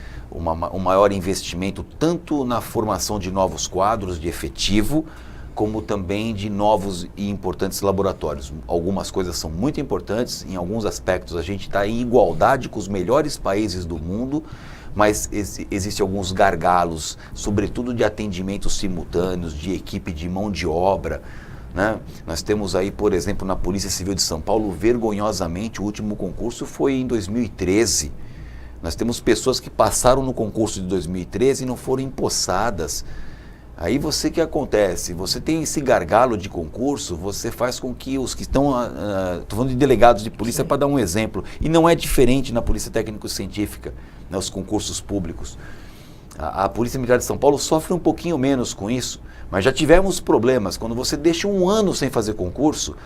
investimento tanto na formação de novos quadros de efetivo, como também de novos e importantes laboratórios. Algumas coisas são muito importantes, em alguns aspectos a gente está em igualdade com os melhores países do mundo, mas existem alguns gargalos, sobretudo de atendimentos simultâneos, de equipe de mão de obra, né? Nós temos aí, por exemplo, na Polícia Civil de São Paulo, vergonhosamente, o último concurso foi em 2013. Nós temos pessoas que passaram no concurso de 2013 e não foram empossadas. Aí o que acontece? Você tem esse gargalo de concurso, você faz com que os que estão, estou falando de delegados de polícia para dar um exemplo, e não é diferente na Polícia Técnico-Científica, né, os concursos públicos. A Polícia Militar de São Paulo sofre um pouquinho menos com isso, mas já tivemos problemas. Quando você deixa um ano sem fazer concurso,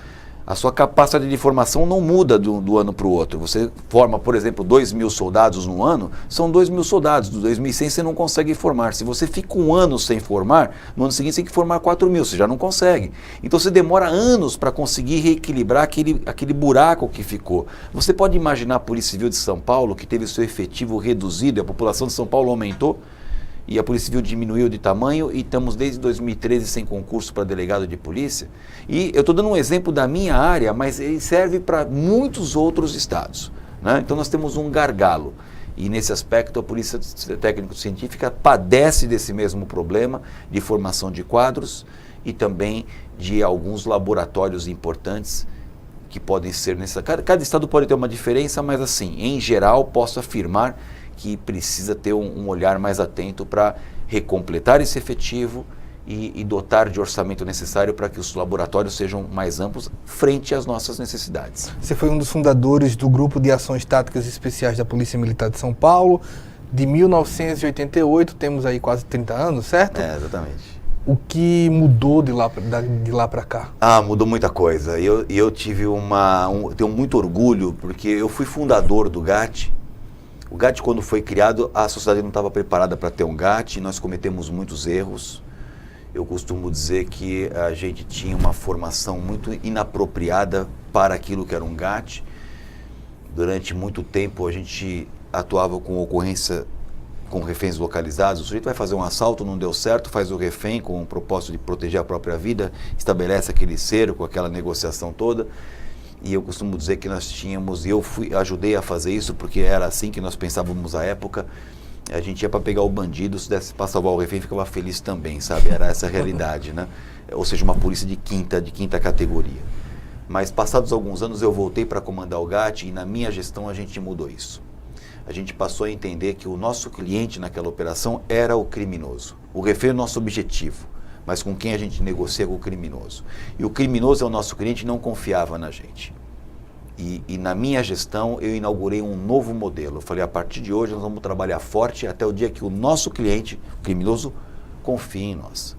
a sua capacidade de formação não muda do ano para o outro. Você forma, por exemplo, 2.000 soldados no ano, são 2.000 soldados. Do 2.100 você não consegue formar. Se você fica um ano sem formar, no ano seguinte você tem que formar 4.000, você já não consegue. Então você demora anos para conseguir reequilibrar aquele buraco que ficou. Você pode imaginar a Polícia Civil de São Paulo, que teve o seu efetivo reduzido, e a população de São Paulo aumentou, e a Polícia Civil diminuiu de tamanho, e estamos desde 2013 sem concurso para delegado de polícia. E eu estou dando um exemplo da minha área, mas ele serve para muitos outros estados, né? Então nós temos um gargalo. E nesse aspecto a Polícia Técnico-Científica padece desse mesmo problema de formação de quadros e também de alguns laboratórios importantes que podem ser necessários. Cada estado pode ter uma diferença, mas assim, em geral, posso afirmar que precisa ter um olhar mais atento para recompletar esse efetivo e dotar de orçamento necessário para que os laboratórios sejam mais amplos frente às nossas necessidades. Você foi um dos fundadores do Grupo de Ações Táticas Especiais da Polícia Militar de São Paulo, de 1988, temos aí quase 30 anos, certo? Exatamente. O que mudou de lá para cá? Mudou muita coisa. Eu tive tenho muito orgulho, porque eu fui fundador do GAT. O GAT, quando foi criado, a sociedade não estava preparada para ter um GAT, e nós cometemos muitos erros. Eu costumo dizer que a gente tinha uma formação muito inapropriada para aquilo que era um GAT. Durante muito tempo a gente atuava com ocorrência com reféns localizados. O sujeito vai fazer um assalto, não deu certo, faz o refém com o propósito de proteger a própria vida, estabelece aquele cerco, aquela negociação toda. E eu costumo dizer que nós tínhamos, e eu ajudei a fazer isso porque era assim que nós pensávamos à época. A gente ia para pegar o bandido, se desse para salvar o refém, ficava feliz também, sabe? Era essa a realidade, né? Ou seja, uma polícia de quinta categoria. Mas passados alguns anos eu voltei para comandar o GAT e na minha gestão a gente mudou isso. A gente passou a entender que o nosso cliente naquela operação era o criminoso. O refém é o nosso objetivo, mas com quem a gente negocia com o criminoso. E o criminoso é o nosso cliente e não confiava na gente. E na minha gestão eu inaugurei um novo modelo. Eu falei, a partir de hoje nós vamos trabalhar forte até o dia que o nosso cliente, o criminoso, confie em nós.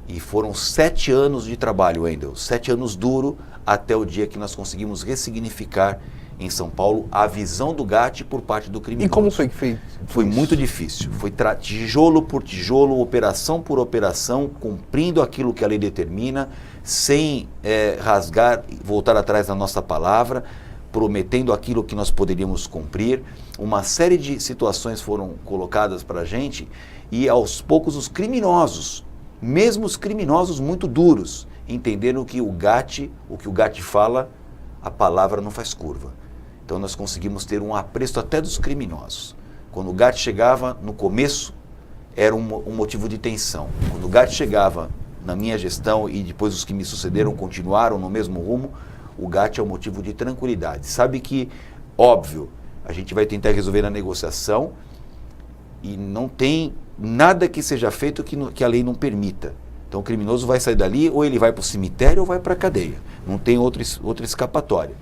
E foram 7 anos de trabalho, Wendel, 7 anos duro, até o dia que nós conseguimos ressignificar em São Paulo a visão do GAT por parte do criminoso. E como foi que fez? Foi muito difícil. Foi tijolo por tijolo, operação por operação, cumprindo aquilo que a lei determina, sem rasgar, voltar atrás da nossa palavra, prometendo aquilo que nós poderíamos cumprir. Uma série de situações foram colocadas para a gente e aos poucos os criminosos, mesmo os criminosos muito duros, entenderam que o que o GAT fala, a palavra não faz curva. Então nós conseguimos ter um apreço até dos criminosos. Quando o GAT chegava, no começo, era um motivo de tensão. Quando o GAT chegava na minha gestão e depois os que me sucederam continuaram no mesmo rumo, o GAT é um motivo de tranquilidade. Sabe que, óbvio, a gente vai tentar resolver na negociação e não tem nada que seja feito que a lei não permita. Então o criminoso vai sair dali, ou ele vai para o cemitério ou vai para a cadeia. Não tem outra escapatória.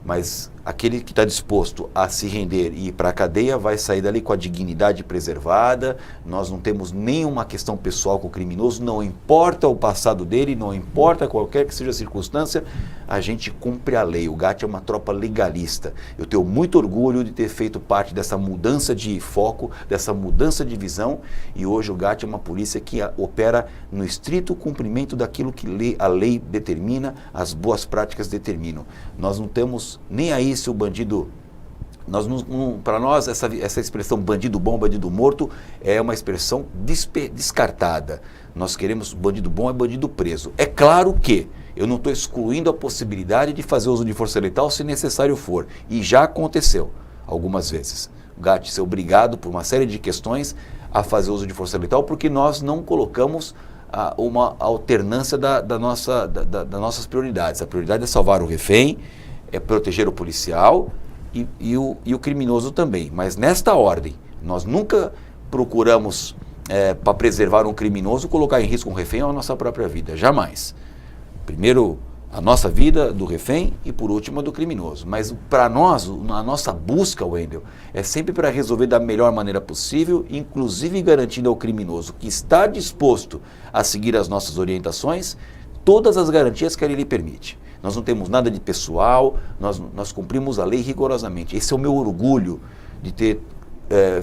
Mas aquele que está disposto a se render e ir para a cadeia vai sair dali com a dignidade preservada. Nós não temos nenhuma questão pessoal com o criminoso, não importa o passado dele, não importa qualquer que seja a circunstância, a gente cumpre a lei. O GAT é uma tropa legalista. Eu tenho muito orgulho de ter feito parte dessa mudança de foco, dessa mudança de visão, e hoje o GAT é uma polícia que opera no estrito cumprimento daquilo que a lei determina, as boas práticas determinam. Nós não temos nem aí se o bandido... Para nós, essa expressão bandido bom, bandido morto, é uma expressão descartada. Nós queremos bandido bom é bandido preso. É claro que eu não estou excluindo a possibilidade de fazer uso de força letal se necessário for. E já aconteceu algumas vezes. O GAT ser obrigado, por uma série de questões, a fazer uso de força letal porque nós não colocamos uma alternância das nossas prioridades. A prioridade é salvar o refém, é proteger o policial e o criminoso também. Mas nesta ordem, nós nunca procuramos, para preservar um criminoso, colocar em risco um refém ou a nossa própria vida. Jamais. Primeiro, a nossa vida do refém e, por último, a do criminoso. Mas para nós, a nossa busca, Wendel, é sempre para resolver da melhor maneira possível, inclusive garantindo ao criminoso que está disposto a seguir as nossas orientações, todas as garantias que a lei lhe permite. Nós não temos nada de pessoal, nós cumprimos a lei rigorosamente. Esse é o meu orgulho de ter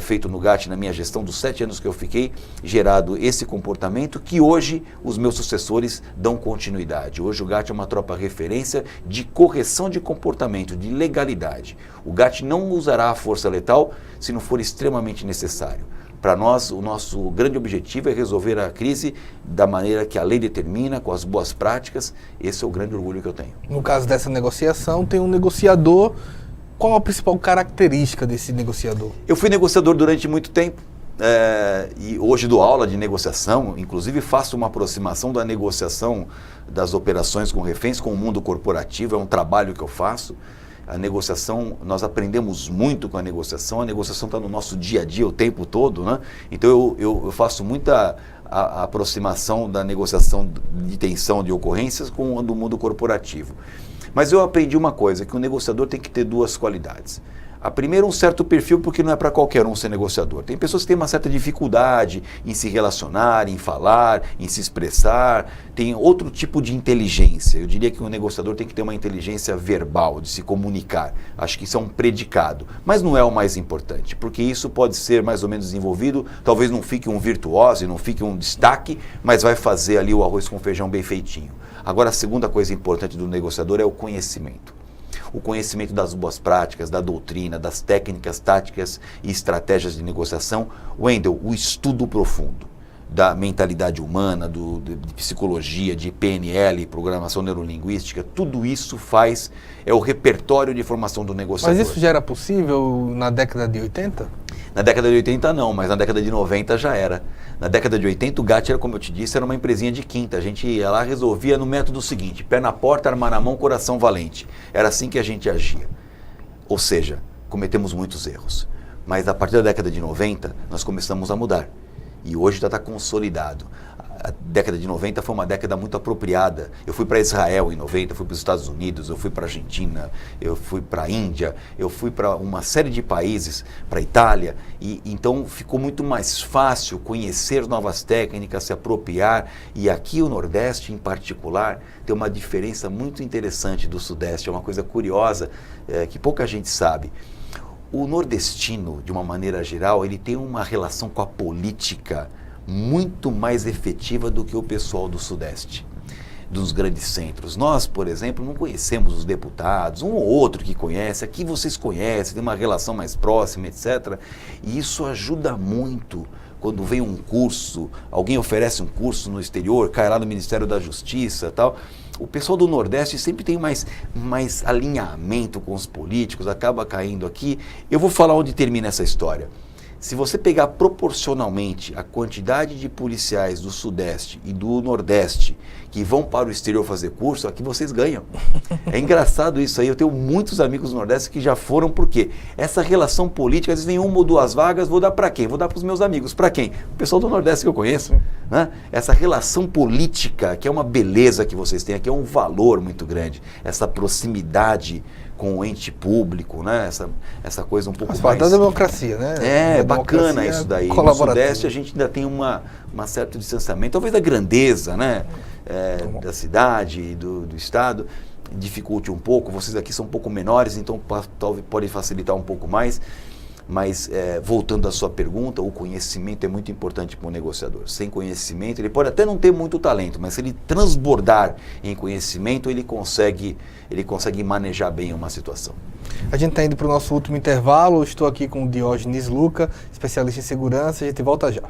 feito no GAT, na minha gestão, dos 7 anos que eu fiquei, gerado esse comportamento que hoje os meus sucessores dão continuidade. Hoje o GAT é uma tropa referência de correção de comportamento, de legalidade. O GAT não usará a força letal se não for extremamente necessário. Para nós, o nosso grande objetivo é resolver a crise da maneira que a lei determina, com as boas práticas. Esse é o grande orgulho que eu tenho. No caso dessa negociação, tem um negociador qual a principal característica desse negociador? Eu fui negociador durante muito tempo. E hoje dou aula de negociação, inclusive faço uma aproximação da negociação das operações com reféns com o mundo corporativo, é um trabalho que eu faço. A negociação, nós aprendemos muito com a negociação está no nosso dia a dia o tempo todo, né? Então eu faço muita a aproximação da negociação de tensão de ocorrências com o do mundo corporativo. Mas eu aprendi uma coisa, que o negociador tem que ter duas qualidades. A primeira, um certo perfil, porque não é para qualquer um ser negociador. Tem pessoas que têm uma certa dificuldade em se relacionar, em falar, em se expressar. Tem outro tipo de inteligência. Eu diria que um negociador tem que ter uma inteligência verbal, de se comunicar. Acho que isso é um predicado. Mas não é o mais importante, porque isso pode ser mais ou menos desenvolvido. Talvez não fique um virtuoso, não fique um destaque, mas vai fazer ali o arroz com feijão bem feitinho. Agora, a segunda coisa importante do negociador é o conhecimento. O conhecimento das boas práticas, da doutrina, das técnicas, táticas e estratégias de negociação. Wendel, o estudo profundo da mentalidade humana, de psicologia, de PNL, programação neurolinguística, tudo isso é o repertório de formação do negociador. Mas isso já era possível na década de 80? Na década de 80 não, mas na década de 90 já era. Na década de 80 o GAT, como eu te disse, era uma empresinha de quinta. A gente ia lá, resolvia no método seguinte: pé na porta, arma na mão, coração valente. Era assim que a gente agia. Ou seja, cometemos muitos erros. Mas a partir da década de 90 nós começamos a mudar. E hoje já está consolidado. A década de 90 foi uma década muito apropriada. Eu fui para Israel em 90, fui para os Estados Unidos, eu fui para a Argentina, eu fui para a Índia, eu fui para uma série de países, para a Itália, e então ficou muito mais fácil conhecer novas técnicas, se apropriar, e aqui o Nordeste em particular tem uma diferença muito interessante do Sudeste, é uma coisa curiosa que pouca gente sabe. O nordestino, de uma maneira geral, ele tem uma relação com a política muito mais efetiva do que o pessoal do Sudeste, dos grandes centros. Nós, por exemplo, não conhecemos os deputados, um ou outro que conhece, aqui vocês conhecem, tem uma relação mais próxima, etc. E isso ajuda muito quando vem um curso, alguém oferece um curso no exterior, cai lá no Ministério da Justiça e tal. O pessoal do Nordeste sempre tem mais alinhamento com os políticos, acaba caindo aqui. Eu vou falar onde termina essa história. Se você pegar proporcionalmente a quantidade de policiais do Sudeste e do Nordeste que vão para o exterior fazer curso, aqui vocês ganham. É engraçado isso aí, eu tenho muitos amigos do Nordeste que já foram, porque essa relação política, às vezes vem uma ou duas vagas, vou dar para quem? Vou dar para os meus amigos. Para quem? O pessoal do Nordeste que eu conheço. Né? Essa relação política, que é uma beleza que vocês têm aqui, é um valor muito grande. Essa proximidade com o ente público, né? Essa coisa um pouco mais... da democracia, né? É bacana isso daí. No Sudeste a gente ainda tem uma certo distanciamento, talvez da grandeza, né? Da cidade e do Estado, dificulte um pouco. Vocês aqui são um pouco menores, então pode facilitar um pouco mais. Mas, voltando à sua pergunta, o conhecimento é muito importante para o negociador. Sem conhecimento, ele pode até não ter muito talento, mas se ele transbordar em conhecimento, ele consegue manejar bem uma situação. A gente está indo para o nosso último intervalo. Estou aqui com o Diógenes Luca, especialista em segurança. A gente volta já.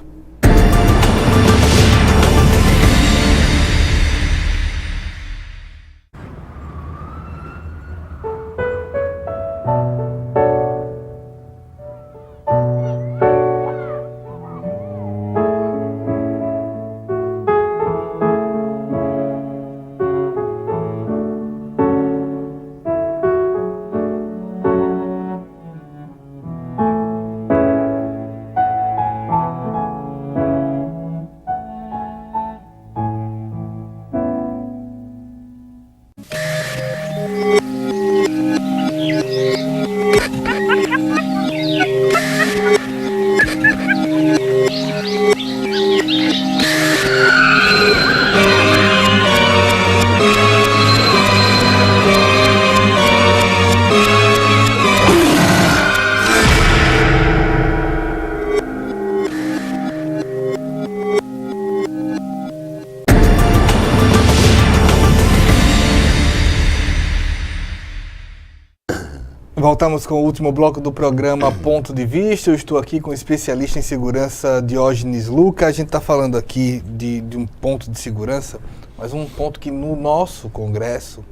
Voltamos com o último bloco do programa Ponto de Vista. Eu estou aqui com o especialista em segurança Diógenes Luca. A gente está falando aqui de um ponto de segurança, Mas um ponto que no nosso Congresso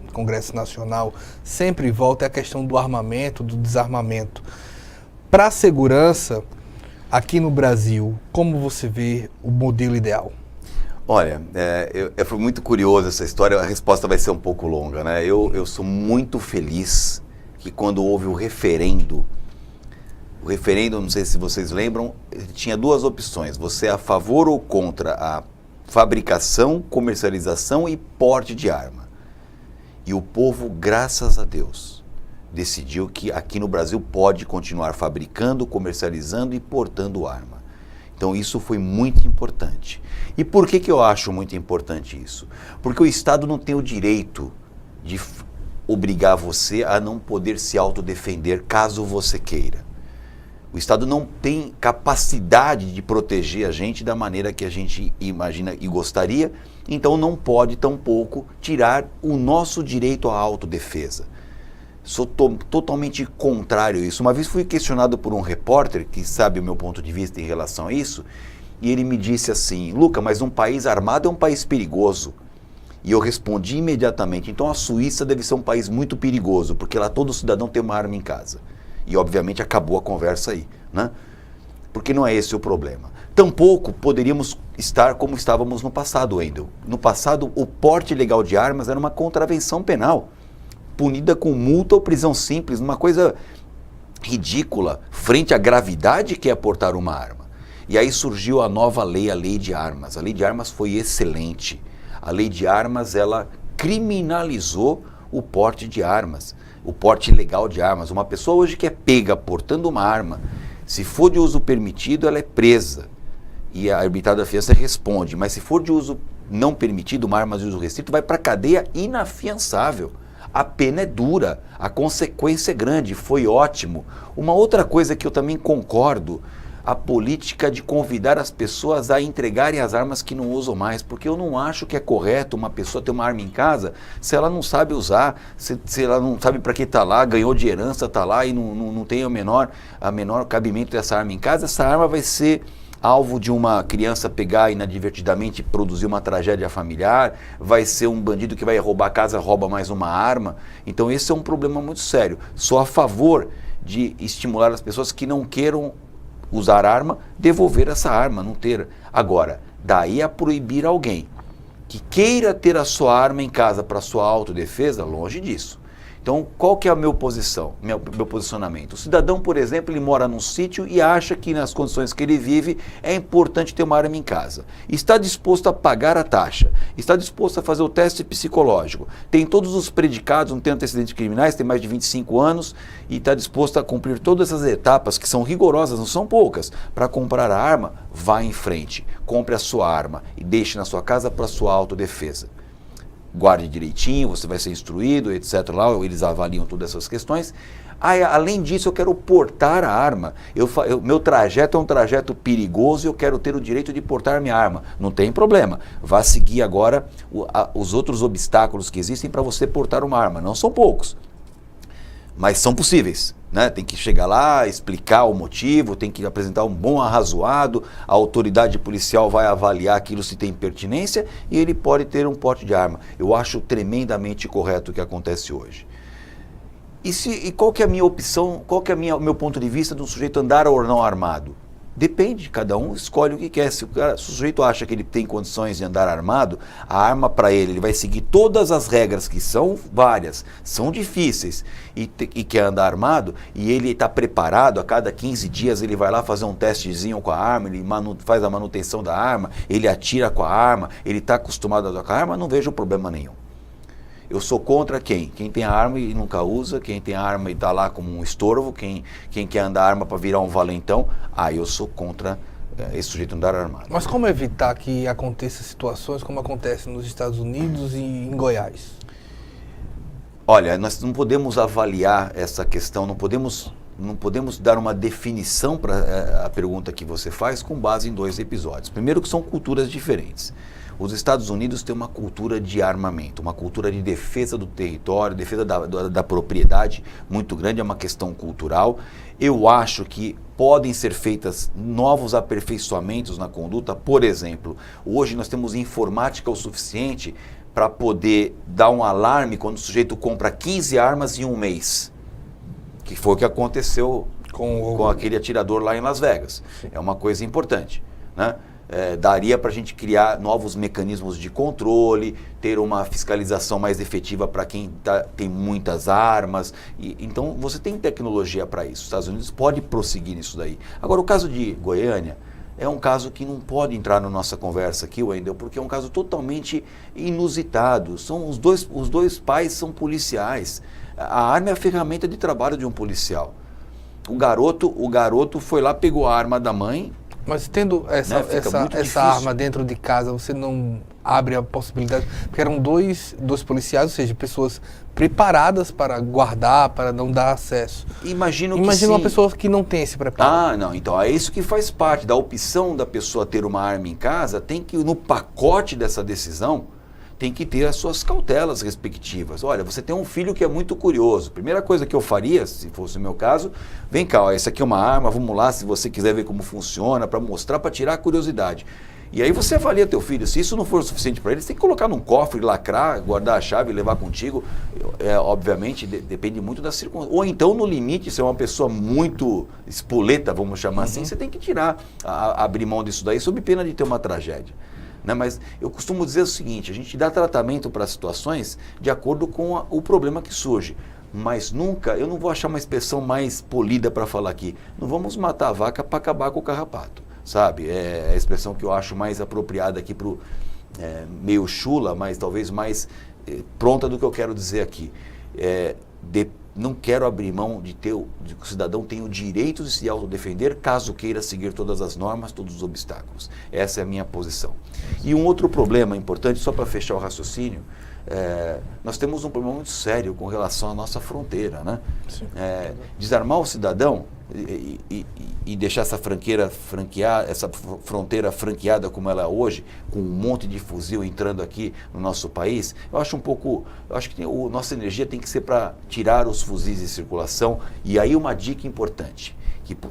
Nacional, sempre volta é a questão do armamento, do desarmamento. Para a segurança, aqui no Brasil, como você vê o modelo ideal? Olha, foi muito curioso essa história, a resposta vai ser um pouco longa, né? Eu sou muito feliz que quando houve o referendo, não sei se vocês lembram, tinha duas opções, você é a favor ou contra a fabricação, comercialização e porte de arma. E o povo, graças a Deus, decidiu que aqui no Brasil pode continuar fabricando, comercializando e portando arma. Então isso foi muito importante. E por que eu acho muito importante isso? Porque o Estado não tem o direito de obrigar você a não poder se autodefender caso você queira. O Estado não tem capacidade de proteger a gente da maneira que a gente imagina e gostaria, então não pode tampouco tirar o nosso direito à autodefesa. Sou totalmente contrário a isso. Uma vez fui questionado por um repórter que sabe o meu ponto de vista em relação a isso, e ele me disse assim: Luca, mas um país armado é um país perigoso. E eu respondi imediatamente: então a Suíça deve ser um país muito perigoso, porque lá todo cidadão tem uma arma em casa. E obviamente acabou a conversa aí, né? Porque não é esse o problema. Tampouco poderíamos estar como estávamos no passado, Wendel. No passado, o porte ilegal de armas era uma contravenção penal, punida com multa ou prisão simples, uma coisa ridícula, frente à gravidade que é portar uma arma. E aí surgiu a nova lei, a Lei de Armas. A Lei de Armas foi excelente. A Lei de Armas, ela criminalizou o porte de armas, o porte ilegal de armas. Uma pessoa hoje que é pega portando uma arma, se for de uso permitido, ela é presa. E a arbitrada da fiança responde. Mas se for de uso não permitido, uma arma de uso restrito, vai para a cadeia inafiançável. A pena é dura, a consequência é grande, foi ótimo. Uma outra coisa que eu também concordo, a política de convidar as pessoas a entregarem as armas que não usam mais, porque eu não acho que é correto uma pessoa ter uma arma em casa se ela não sabe usar, se ela não sabe para que está lá, ganhou de herança, está lá e não tem a menor cabimento dessa arma em casa. Essa arma vai ser alvo de uma criança pegar inadvertidamente e produzir uma tragédia familiar, vai ser um bandido que vai roubar a casa, rouba mais uma arma. Então esse é um problema muito sério. Sou a favor de estimular as pessoas que não queiram usar arma, devolver essa arma, não ter. Agora, daí a proibir alguém que queira ter a sua arma em casa para sua autodefesa, longe disso. Então, qual que é a meu posicionamento? O cidadão, por exemplo, ele mora num sítio e acha que nas condições que ele vive é importante ter uma arma em casa. Está disposto a pagar a taxa, está disposto a fazer o teste psicológico, tem todos os predicados, não tem antecedentes criminais, tem mais de 25 anos e está disposto a cumprir todas essas etapas que são rigorosas, não são poucas, para comprar a arma. Vá em frente, compre a sua arma e deixe na sua casa para sua autodefesa. Guarde direitinho, você vai ser instruído, etc. Lá, eles avaliam todas essas questões. Além disso, eu quero portar a arma. Meu trajeto é um trajeto perigoso e eu quero ter o direito de portar minha arma. Não tem problema. Vá seguir agora os outros obstáculos que existem para você portar uma arma. Não são poucos, mas são possíveis. Né? Tem que chegar lá, explicar o motivo, tem que apresentar um bom arrazoado, a autoridade policial vai avaliar aquilo se tem pertinência e ele pode ter um porte de arma. Eu acho tremendamente correto o que acontece hoje. E qual que é a minha opção, qual que é o meu ponto de vista de um sujeito andar ou não armado? Depende, cada um escolhe o que quer. Se o sujeito acha que ele tem condições de andar armado, a arma para ele vai seguir todas as regras, que são várias, são difíceis, e quer andar armado, e ele está preparado, a cada 15 dias ele vai lá fazer um testezinho com a arma, ele faz a manutenção da arma, ele atira com a arma, ele está acostumado a andar com a arma, não vejo problema nenhum. Eu sou contra quem? Quem tem a arma e nunca usa, quem tem a arma e está lá como um estorvo, quem quer andar arma para virar um valentão, eu sou contra esse sujeito andar armado. Mas como evitar que aconteçam situações como acontece nos Estados Unidos e em Goiás? Olha, nós não podemos avaliar essa questão, não podemos dar uma definição para a pergunta que você faz com base em 2 episódios. Primeiro que são culturas diferentes. Os Estados Unidos têm uma cultura de armamento, uma cultura de defesa do território, defesa da propriedade muito grande, é uma questão cultural. Eu acho que podem ser feitas novos aperfeiçoamentos na conduta. Por exemplo, hoje nós temos informática o suficiente para poder dar um alarme quando o sujeito compra 15 armas em um mês. Que foi o que aconteceu com aquele atirador lá em Las Vegas. É uma coisa importante, né? Daria para a gente criar novos mecanismos de controle, ter uma fiscalização mais efetiva para quem tem muitas armas. Então, você tem tecnologia para isso. Os Estados Unidos pode prosseguir nisso daí. Agora, o caso de Goiânia é um caso que não pode entrar na nossa conversa aqui, Wendel, porque é um caso totalmente inusitado. Os dois pais são policiais. A arma é a ferramenta de trabalho de um policial. O garoto foi lá, pegou a arma da mãe. Mas tendo essa arma dentro de casa, você não abre a possibilidade? Porque eram dois policiais, ou seja, pessoas preparadas para guardar, para não dar acesso. Imagina uma pessoa que não tem esse preparo. Não. Então, é isso que faz parte da opção da pessoa ter uma arma em casa. Tem que, no pacote dessa decisão, tem que ter as suas cautelas respectivas. Olha, você tem um filho que é muito curioso. Primeira coisa que eu faria, se fosse o meu caso, vem cá, ó, essa aqui é uma arma, vamos lá, se você quiser ver como funciona, para mostrar, para tirar a curiosidade. E aí você avalia teu filho. Se isso não for suficiente para ele, você tem que colocar num cofre, lacrar, guardar a chave e levar contigo. Obviamente, depende muito da circunstância. Ou então, no limite, se é uma pessoa muito espoleta, vamos chamar assim, você tem que abrir mão disso daí, sob pena de ter uma tragédia. Né? Mas eu costumo dizer o seguinte, a gente dá tratamento para situações de acordo com o problema que surge. Mas nunca, eu não vou achar uma expressão mais polida para falar aqui, não vamos matar a vaca para acabar com o carrapato, sabe? É a expressão que eu acho mais apropriada aqui para o meio chula, mas talvez mais pronta do que eu quero dizer aqui. Não quero abrir mão de que o cidadão tenha o direito de se autodefender caso queira seguir todas as normas, todos os obstáculos. Essa é a minha posição. E um outro problema importante, só para fechar o raciocínio, nós temos um problema muito sério com relação à nossa fronteira, né? Desarmar o cidadão e deixar essa fronteira franqueada como ela é hoje, com um monte de fuzil entrando aqui no nosso país, eu acho que nossa energia tem que ser para tirar os fuzis de circulação. E aí uma dica importante,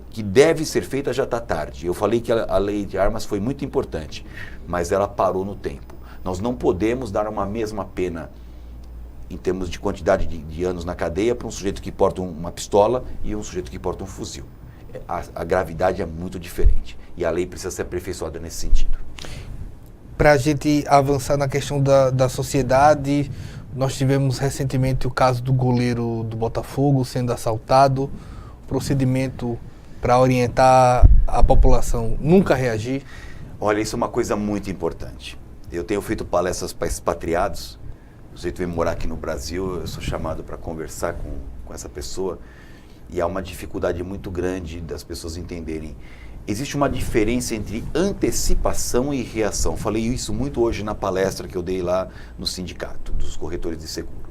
que deve ser feita, já está tarde. Eu falei que a lei de armas foi muito importante, mas ela parou no tempo. Nós não podemos dar uma mesma pena em termos de quantidade de anos na cadeia para um sujeito que porta uma pistola e um sujeito que porta um fuzil. A gravidade é muito diferente e a lei precisa ser aperfeiçoada nesse sentido. Para a gente avançar na questão da sociedade, nós tivemos recentemente o caso do goleiro do Botafogo sendo assaltado, procedimento para orientar a população nunca reagir. Olha, isso é uma coisa muito importante. Eu tenho feito palestras para expatriados. O sujeito vem morar aqui no Brasil, eu sou chamado para conversar com essa pessoa e há uma dificuldade muito grande das pessoas entenderem. Existe uma diferença entre antecipação e reação. Falei isso muito hoje na palestra que eu dei lá no sindicato dos corretores de seguro.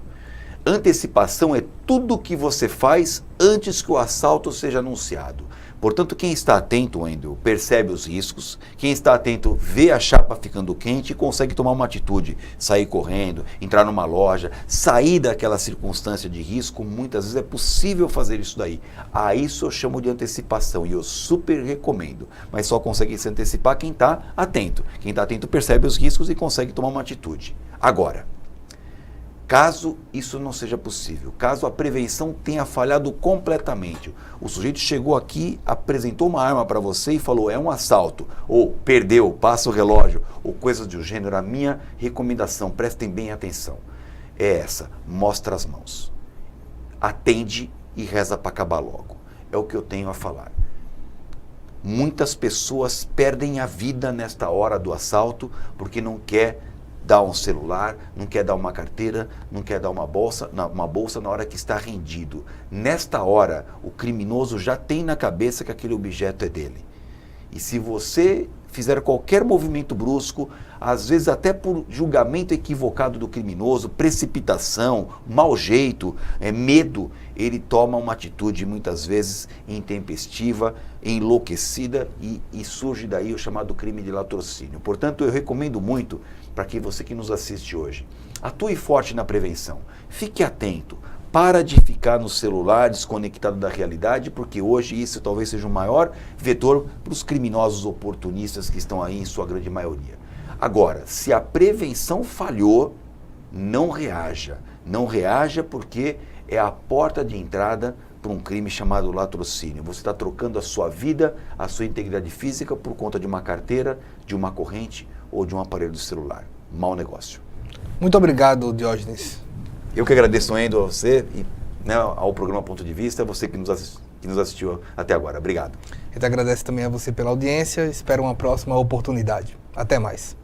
Antecipação é tudo o que você faz antes que o assalto seja anunciado. Portanto, quem está atento, Wendel, percebe os riscos, quem está atento vê a chapa ficando quente e consegue tomar uma atitude, sair correndo, entrar numa loja, sair daquela circunstância de risco. Muitas vezes é possível fazer isso daí. A isso eu chamo de antecipação e eu super recomendo, mas só consegue se antecipar quem está atento. Quem está atento percebe os riscos e consegue tomar uma atitude. Agora, caso isso não seja possível, caso a prevenção tenha falhado completamente, o sujeito chegou aqui, apresentou uma arma para você e falou, é um assalto, ou perdeu, passa o relógio, ou coisas do gênero, a minha recomendação, prestem bem atenção, é essa, mostra as mãos, atende e reza para acabar logo, é o que eu tenho a falar. Muitas pessoas perdem a vida nesta hora do assalto porque não quer dar um celular, não quer dar uma carteira, não quer dar uma bolsa na hora que está rendido. Nesta hora, o criminoso já tem na cabeça que aquele objeto é dele. E se você fizer qualquer movimento brusco, às vezes até por julgamento equivocado do criminoso, precipitação, mau jeito, medo, ele toma uma atitude muitas vezes intempestiva, enlouquecida e surge daí o chamado crime de latrocínio. Portanto, eu recomendo muito para que você que nos assiste hoje, atue forte na prevenção, fique atento, para de ficar no celular desconectado da realidade, porque hoje isso talvez seja o maior vetor para os criminosos oportunistas que estão aí em sua grande maioria. Agora, se a prevenção falhou, não reaja. Não reaja porque é a porta de entrada para um crime chamado latrocínio. Você está trocando a sua vida, a sua integridade física por conta de uma carteira, de uma corrente ou de um aparelho de celular. Mau negócio. Muito obrigado, Diógenes. Eu que agradeço, Endo, a você e ao programa Ponto de Vista, você que nos assistiu até agora. Obrigado. Eu te agradeço também a você pela audiência. Espero uma próxima oportunidade. Até mais.